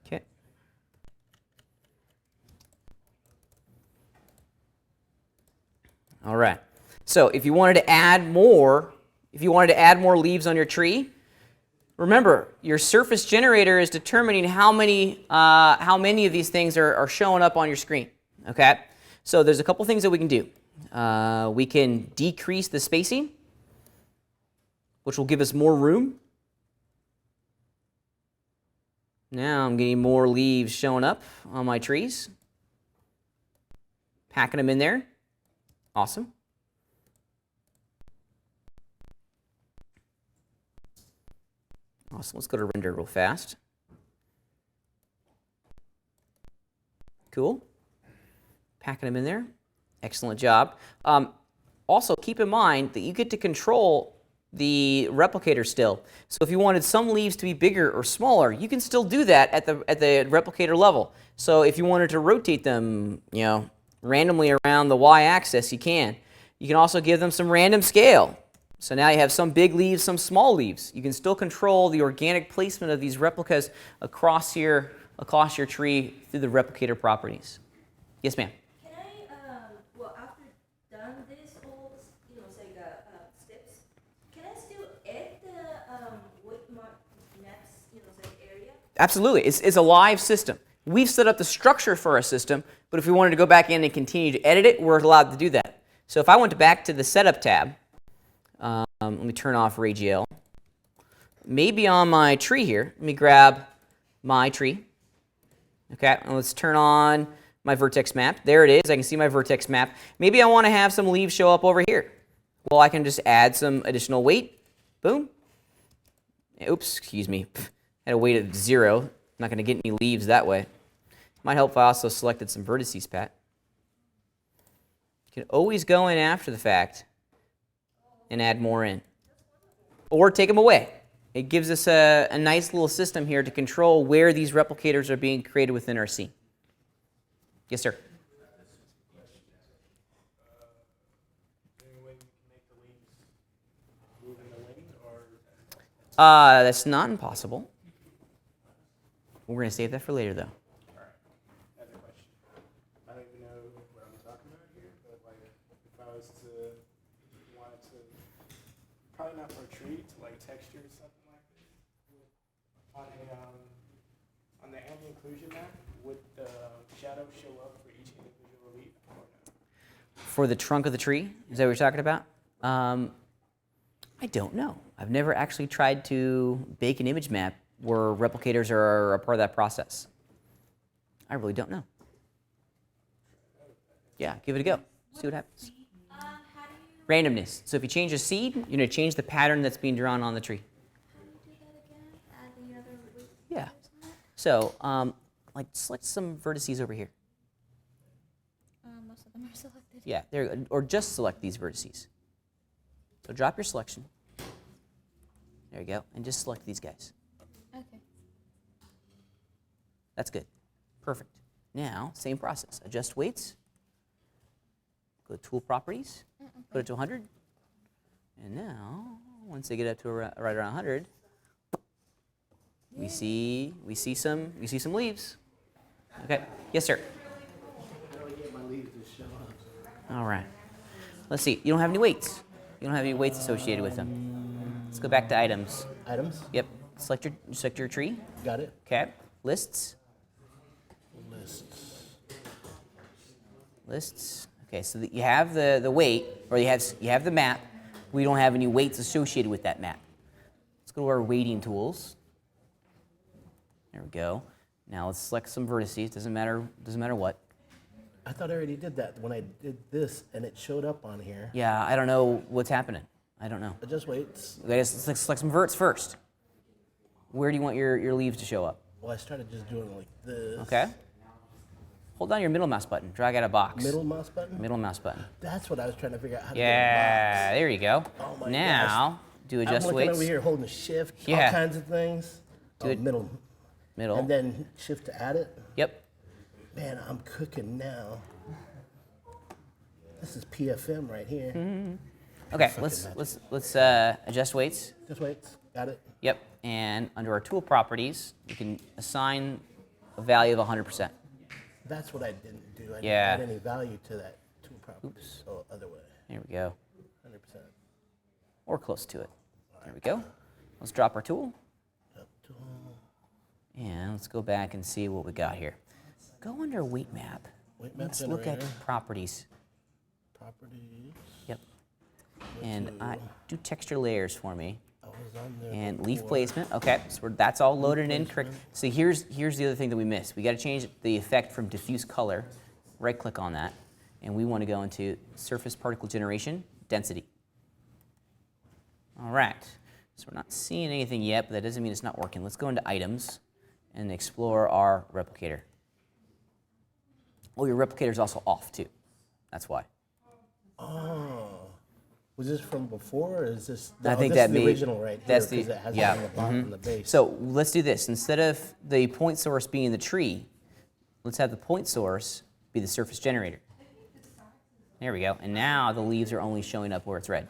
Okay. All right. So if you wanted to add more, leaves on your tree, remember your surface generator is determining how many of these things are showing up on your screen. Okay. So there's a couple things that we can do. We can decrease the spacing, which will give us more room. Now I'm getting more leaves showing up on my trees. Packing them in there. Awesome. Awesome. Let's go to render real fast. Cool. Packing them in there. Excellent job. Also, keep in mind that you get to control the replicator still. So if you wanted some leaves to be bigger or smaller, you can still do that at the replicator level. So if you wanted to rotate them, randomly around the y-axis, you can. You can also give them some random scale. So now you have some big leaves, some small leaves. You can still control the organic placement of these replicas across your tree through the replicator properties. Yes, ma'am. Can I, well, after done this whole, say steps, can I still add the weight maps, say area? Absolutely. It's a live system. We've set up the structure for our system, but if we wanted to go back in and continue to edit it, we're allowed to do that. So if I went back to the Setup tab, let me turn off RayGL. Maybe on my tree here, let me grab my tree. Okay, and let's turn on my vertex map. There it is. I can see my vertex map. Maybe I want to have some leaves show up over here. Well, I can just add some additional weight. Boom. Oops, excuse me. Had a weight of 0. I'm not going to get any leaves that way. Might help if I also selected some vertices, Pat. You can always go in after the fact and add more in. Or take them away. It gives us a nice little system here to control where these replicators are being created within our scene. Yes, sir. That's not impossible. We're going to save that for later, though. Another question. I don't even know what I'm talking about here, but if I was to want to, probably not for a tree, to texture something like this, on the ambient occlusion map, would the shadow show up for each individual leaf or no? For the trunk of the tree, is that what you're talking about? I don't know. I've never actually tried to bake an image map where replicators are a part of that process. I really don't know. Yeah, give it a go. See what happens. Randomness. So if you change a seed, you're going to change the pattern that's being drawn on the tree. How do you do that again? Add the other weight Yeah. on it? So, select some vertices over here. Most of them are selected. Yeah, there you go. Or just select these vertices. So drop your selection. There you go. And just select these guys. Okay. That's good. Perfect. Now, same process. Adjust weights. Go to Tool Properties. Put it to 100. And now, once they get up to right around 100, we see some leaves. Okay. Yes, sir. How do I get my leaves to show up? All right. Let's see. You don't have any weights. You don't have any weights associated with them. Let's go back to items. Items? Yep. Select your tree. Got it. Okay. Lists. Lists. Okay. So that you have the weight, or you have the map. We don't have any weights associated with that map. Let's go to our weighting tools. There we go. Now let's select some vertices. Doesn't matter what. I thought I already did that when I did this and it showed up on here. Yeah. I don't know what's happening. I don't know. Adjust weights. Okay, let's select some verts first. Where do you want your leaves to show up? Well, I started just doing it like this. Okay. Hold down your middle mouse button. Drag out a box. Middle mouse button? Middle mouse button. That's what I was trying to figure out how to Yeah, get there you go. Oh my now, do in a box. adjust I'm looking weights. over here holding shift, Yeah. all kinds of things. Do it. Middle. Middle. And then shift to add it. Yep. Man, I'm cooking now. This is PFM right here. Okay, Fucking let's adjust weights. Just weights. Got it. Yep. And under our tool properties, you can assign a value of 100%. That's what I didn't do. I didn't Yeah. add any value to that tool property. Oops. So other way. There we go. 100%. Or close to it. There we go. Let's drop our tool. Up tool. And let's go back and see what we got here. Go under weight map. Weight map Let's look generator, at properties. properties. Yep. And do texture layers for me. I was on there And leaf before. placement. Okay, so that's all loaded in placement. correct. So here's the other thing that we missed. We got to change the effect from diffuse color. Right click on that, and we want to go into surface particle generation density. All right. So we're not seeing anything yet, but that doesn't mean it's not working. Let's go into items and explore our replicator. Oh, your replicator is also off too. That's why. Oh. Was this from before, or is this? I think this that is the may- original right here, that's the- because it has yeah, it on the bottom and the base. So let's do this. Instead of the point source being the tree, let's have the point source be the surface generator. There we go. And now the leaves are only showing up where it's red.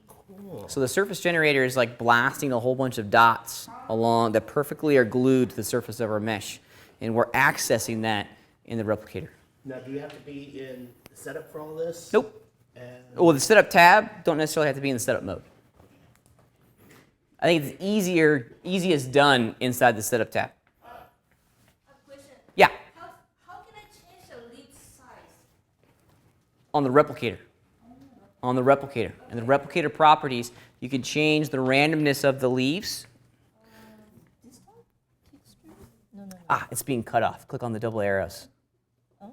Cool. So the surface generator is like blasting a whole bunch of dots along that perfectly are glued to the surface of our mesh. And we're accessing that in the replicator. Now, do you have to be in setup for all this? Nope. And Well, the setup tab don't necessarily have to be in the setup mode. I think it's easiest done inside the setup tab. A question. Yeah, How can I change the leaf size? on the replicator. On the replicator. And the replicator properties, you can change the randomness of the leaves. This one? Texture? No. Ah, it's being cut off. Click on the double arrows. Oh.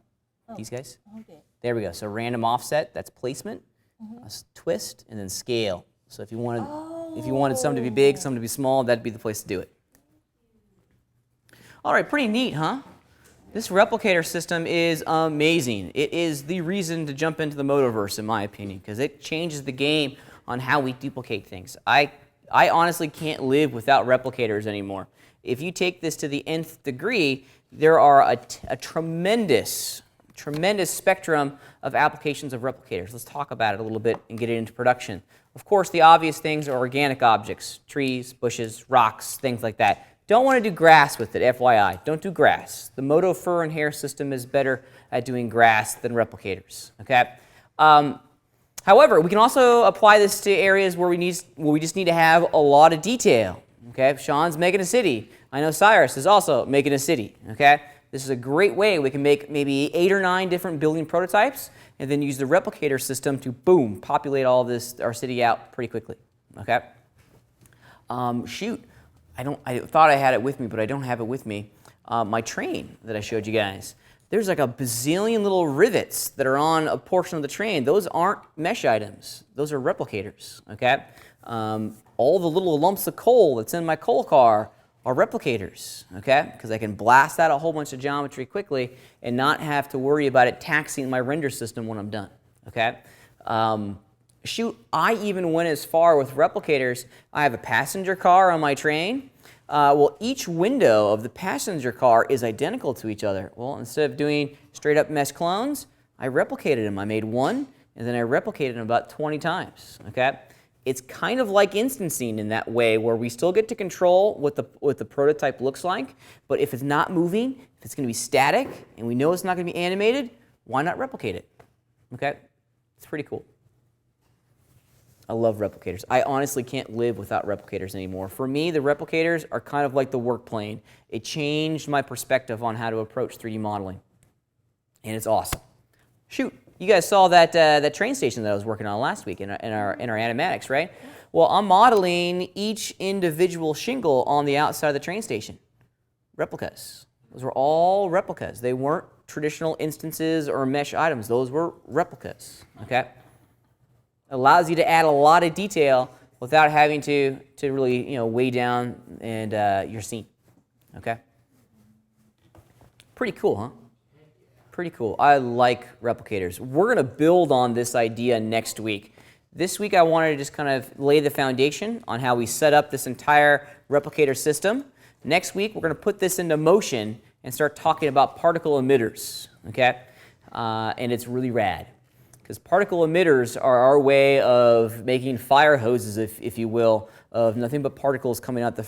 These guys. Okay. There we go. So random offset, that's placement. Twist, and then scale. So if you wanted some to be big, some to be small, that'd be the place to do it. All right, pretty neat, huh? This replicator system is amazing. It is the reason to jump into the Motoverse, in my opinion, because it changes the game on how we duplicate things. I honestly can't live without replicators anymore. If you take this to the nth degree, there are a tremendous spectrum of applications of replicators. Let's talk about it a little bit and get it into production. Of course, the obvious things are organic objects, trees, bushes, rocks, things like that. Don't want to do grass with it, FYI. Don't do grass. The Moto fur and hair system is better at doing grass than replicators, okay? However, we can also apply this to areas where we just need to have a lot of detail, okay? Sean's making a city. I know Cyrus is also making a city, okay? This is a great way we can make maybe 8 or 9 different building prototypes and then use the replicator system to, boom, populate all this, our city out pretty quickly, okay? Shoot. I thought I had it with me, but I don't have it with me. My train that I showed you guys. There's like a bazillion little rivets that are on a portion of the train. Those aren't mesh items. Those are replicators, okay? All the little lumps of coal that's in my coal car are replicators, okay? Because I can blast out a whole bunch of geometry quickly and not have to worry about it taxing my render system when I'm done, okay? Shoot, I even went as far with replicators. I have a passenger car on my train. Well, each window of the passenger car is identical to each other. Well, instead of doing straight up mesh clones, I replicated them. I made one, and then I replicated them about 20 times, okay? It's kind of like instancing in that way, where we still get to control what the prototype looks like, but if it's not moving, if it's going to be static, and we know it's not going to be animated, why not replicate it, okay? It's pretty cool. I love replicators. I honestly can't live without replicators anymore. For me, the replicators are kind of like the work plane. It changed my perspective on how to approach 3D modeling, and it's awesome. Shoot, you guys saw that train station that I was working on last week in our animatics, right? Well, I'm modeling each individual shingle on the outside of the train station. Replicas. Those were all replicas. They weren't traditional instances or mesh items. Those were replicas, okay? Allows you to add a lot of detail without having to really weigh down your scene. Okay. Pretty cool, huh? Pretty cool. I like replicators. We're going to build on this idea next week. This week I wanted to just kind of lay the foundation on how we set up this entire replicator system. Next week we're going to put this into motion and start talking about particle emitters. Okay, and it's really rad. Because particle emitters are our way of making fire hoses, if you will, of nothing but particles coming out the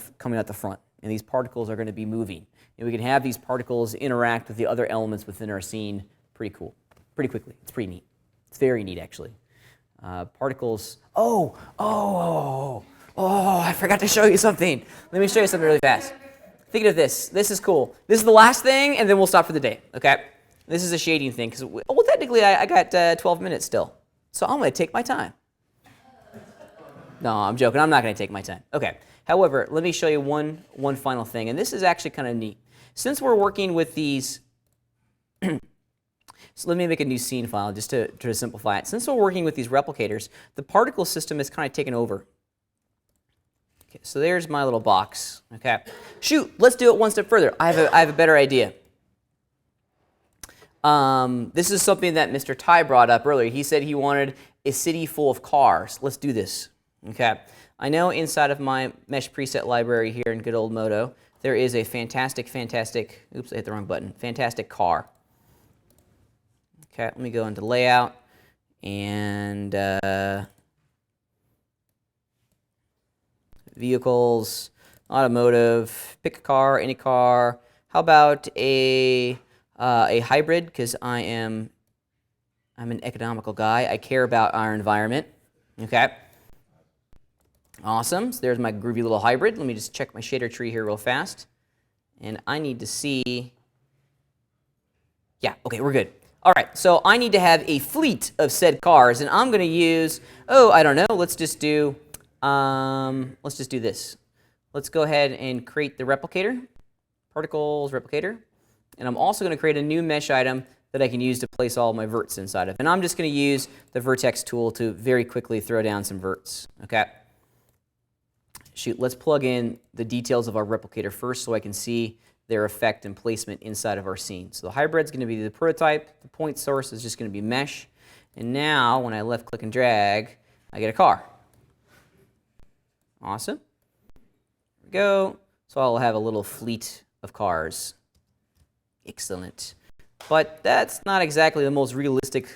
front. And these particles are going to be moving. And we can have these particles interact with the other elements within our scene pretty quickly. It's pretty neat. It's very neat, actually. Particles. Oh, I forgot to show you something. Let me show you something really fast. Think of this. This is cool. This is the last thing, and then we'll stop for the day, okay? This is a shading thing, because, well, technically I got 12 minutes still. So I'm going to take my time. No, I'm joking. I'm not going to take my time. Okay. However, let me show you one final thing, and this is actually kind of neat. Since we're working with these, so let me make a new scene file just to simplify it. Since we're working with these replicators, the particle system is kind of taken over. Okay, so there's my little box. Okay. Shoot, let's do it one step further. I have a better idea. This is something that Mr. Ty brought up earlier. He said he wanted a city full of cars. Let's do this. Okay. I know inside of my mesh preset library here in good old Modo, there is a fantastic, oops, I hit the wrong button, fantastic car. Okay, let me go into layout and vehicles, automotive, pick a car, any car. How about a hybrid, because I'm an economical guy. I care about our environment. Okay. Awesome. So there's my groovy little hybrid. Let me just check my shader tree here real fast. And I need to see. Yeah, okay, we're good. All right, so I need to have a fleet of said cars, and I'm going to use, I don't know, let's just do this. Let's go ahead and create the replicator, particles replicator, and I'm also going to create a new mesh item that I can use to place all my verts inside of. And I'm just going to use the vertex tool to very quickly throw down some verts. Okay. Shoot, let's plug in the details of our replicator first so I can see their effect and placement inside of our scene. So the hybrid's going to be the prototype. The point source is just going to be mesh. And now, when I left click and drag, I get a car. Awesome. There we go. So I'll have a little fleet of cars. Excellent. But that's not exactly the most realistic,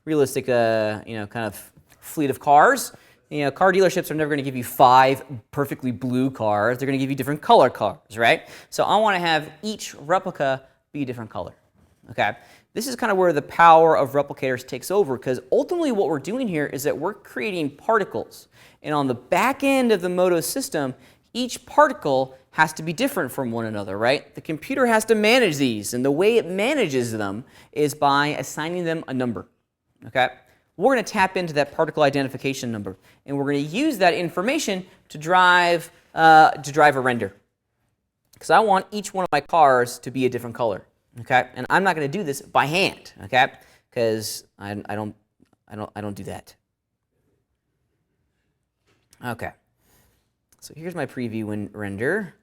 kind of fleet of cars. Car dealerships are never going to give you 5 perfectly blue cars. They're going to give you different color cars, right? So I want to have each replica be a different color. Okay. This is kind of where the power of replicators takes over, because ultimately what we're doing here is that we're creating particles. And on the back end of the Modo system, each particle has to be different from one another, right? The computer has to manage these, and the way it manages them is by assigning them a number. Okay? We're going to tap into that particle identification number, and we're going to use that information to drive a render. Because I want each one of my cars to be a different color. Okay? And I'm not going to do this by hand, okay? Because I don't do that. Okay. So here's my preview render.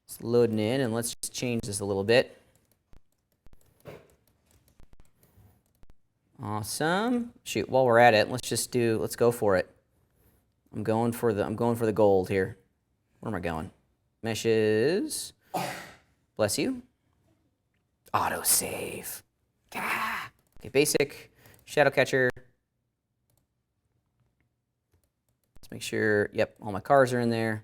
It's loading in, and let's just change this a little bit. Awesome. Shoot, while we're at it, let's go for it. I'm going for the gold here. Where am I going? Meshes. Bless you. Autosave. Ah. Okay, basic. Shadow catcher. Let's make sure, yep, all my cars are in there.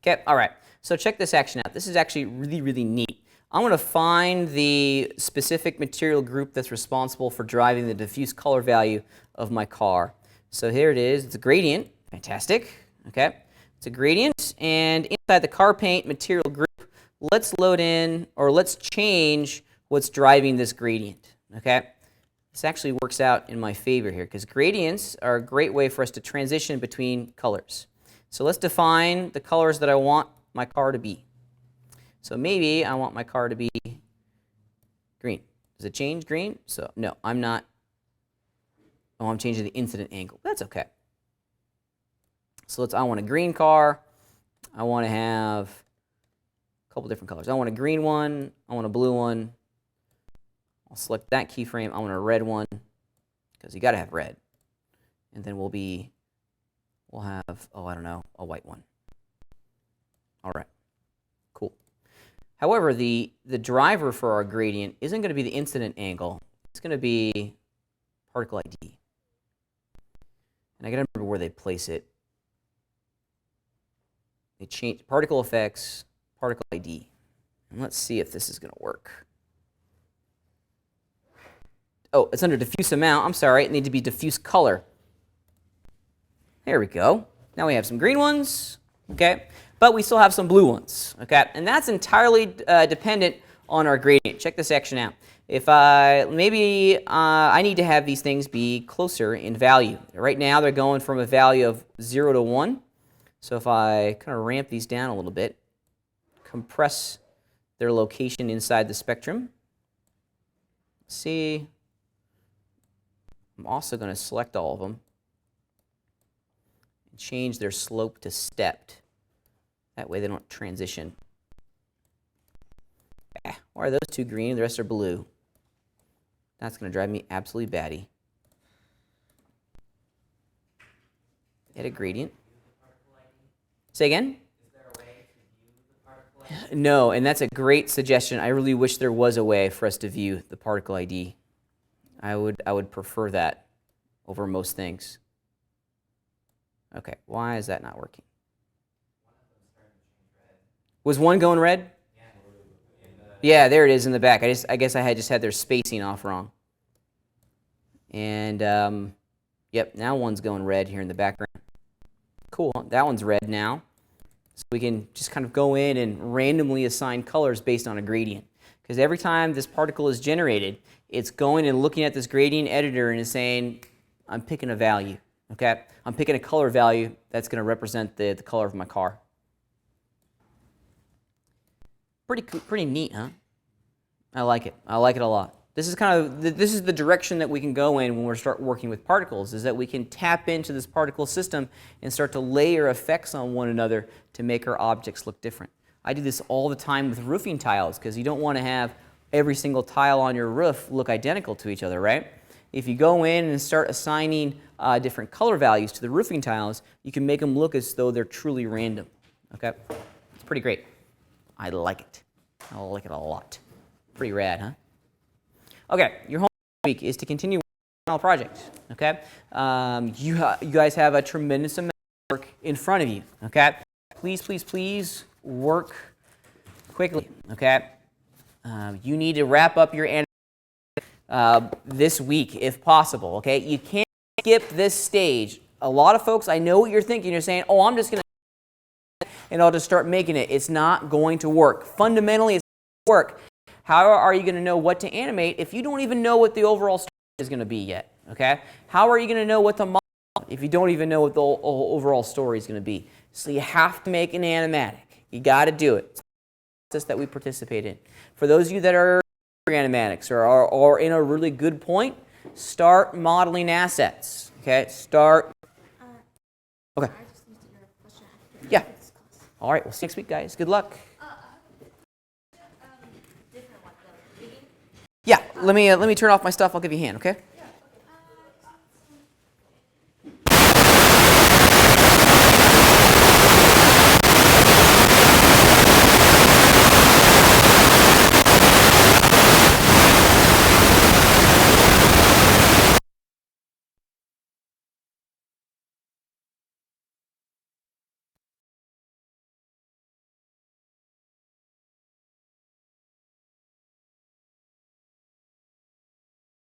Okay, all right. So check this action out. This is actually really, really neat. I'm going to find the specific material group that's responsible for driving the diffuse color value of my car. So here it is. It's a gradient. Fantastic. Okay. It's a gradient. And inside the car paint material group, let's load in, or let's change what's driving this gradient. Okay. This actually works out in my favor here, because gradients are a great way for us to transition between colors. So let's define the colors that I want my car to be. So maybe I want my car to be green. Does it change green? So no, I'm not. Oh, I'm changing the incident angle. That's okay. So I want a green car. I want to have a couple different colors. I want a green one. I want a blue one. I'll select that keyframe. I want a red one, because you got to have red. And then we'll have, I don't know, a white one. All right. Cool. However, the driver for our gradient isn't going to be the incident angle. It's going to be particle ID. And I got to remember where they place it. They change particle effects, particle ID. And let's see if this is going to work. Oh, it's under diffuse amount. I'm sorry, it needs to be diffuse color. There we go. Now we have some green ones, okay? But we still have some blue ones, okay? And that's entirely dependent on our gradient. Check this action out. If I need to have these things be closer in value. Right now they're going from a value of 0 to 1. So if I kind of ramp these down a little bit, compress their location inside the spectrum. See, I'm also going to select all of them and change their slope to stepped. That way they don't transition. Why are those two green and the rest are blue? That's going to drive me absolutely batty. Add a gradient. Say again? No, and that's a great suggestion. I really wish there was a way for us to view the particle ID. I would prefer that over most things. Okay, why is that not working? Was one going red? Yeah, there it is in the back. I guess I had just had their spacing off wrong. And yep, now one's going red here in the background. Cool, that one's red now. So we can just kind of go in and randomly assign colors based on a gradient. Because every time this particle is generated, it's going and looking at this gradient editor and is saying, I'm picking a value. Okay? I'm picking a color value that's going to represent the color of my car. Pretty neat, huh? I like it. I like it a lot. This is kind of this is the direction that we can go in when we start working with particles, is that we can tap into this particle system and start to layer effects on one another to make our objects look different. I do this all the time with roofing tiles because you don't want to have every single tile on your roof look identical to each other, right? If you go in and start assigning different color values to the roofing tiles, you can make them look as though they're truly random. Okay? It's pretty great. I like it. I like it a lot. Pretty rad, huh? Okay, your homework this week is to continue on the project. Okay, you guys have a tremendous amount of work in front of you. Okay, please work quickly. Okay, you need to wrap up your animation this week if possible. Okay, you can't skip this stage. A lot of folks, I know what you're thinking. You're saying, "Oh, I'm just going to and I'll just start making it." It's not going to work. Fundamentally, it's not going to work. How are you going to know what to animate if you don't even know what the overall story is going to be yet? Okay? How are you going to know what to model if you don't even know what the overall story is going to be? So you have to make an animatic. You got to do it. It's the process that we participate in. For those of you that are animatics or are in a really good point, start modeling assets. Okay? Start. Okay. I just need your question. Yeah. All right. We'll see you next week, guys. Good luck. Yeah, let me turn off my stuff. I'll give you a hand, okay?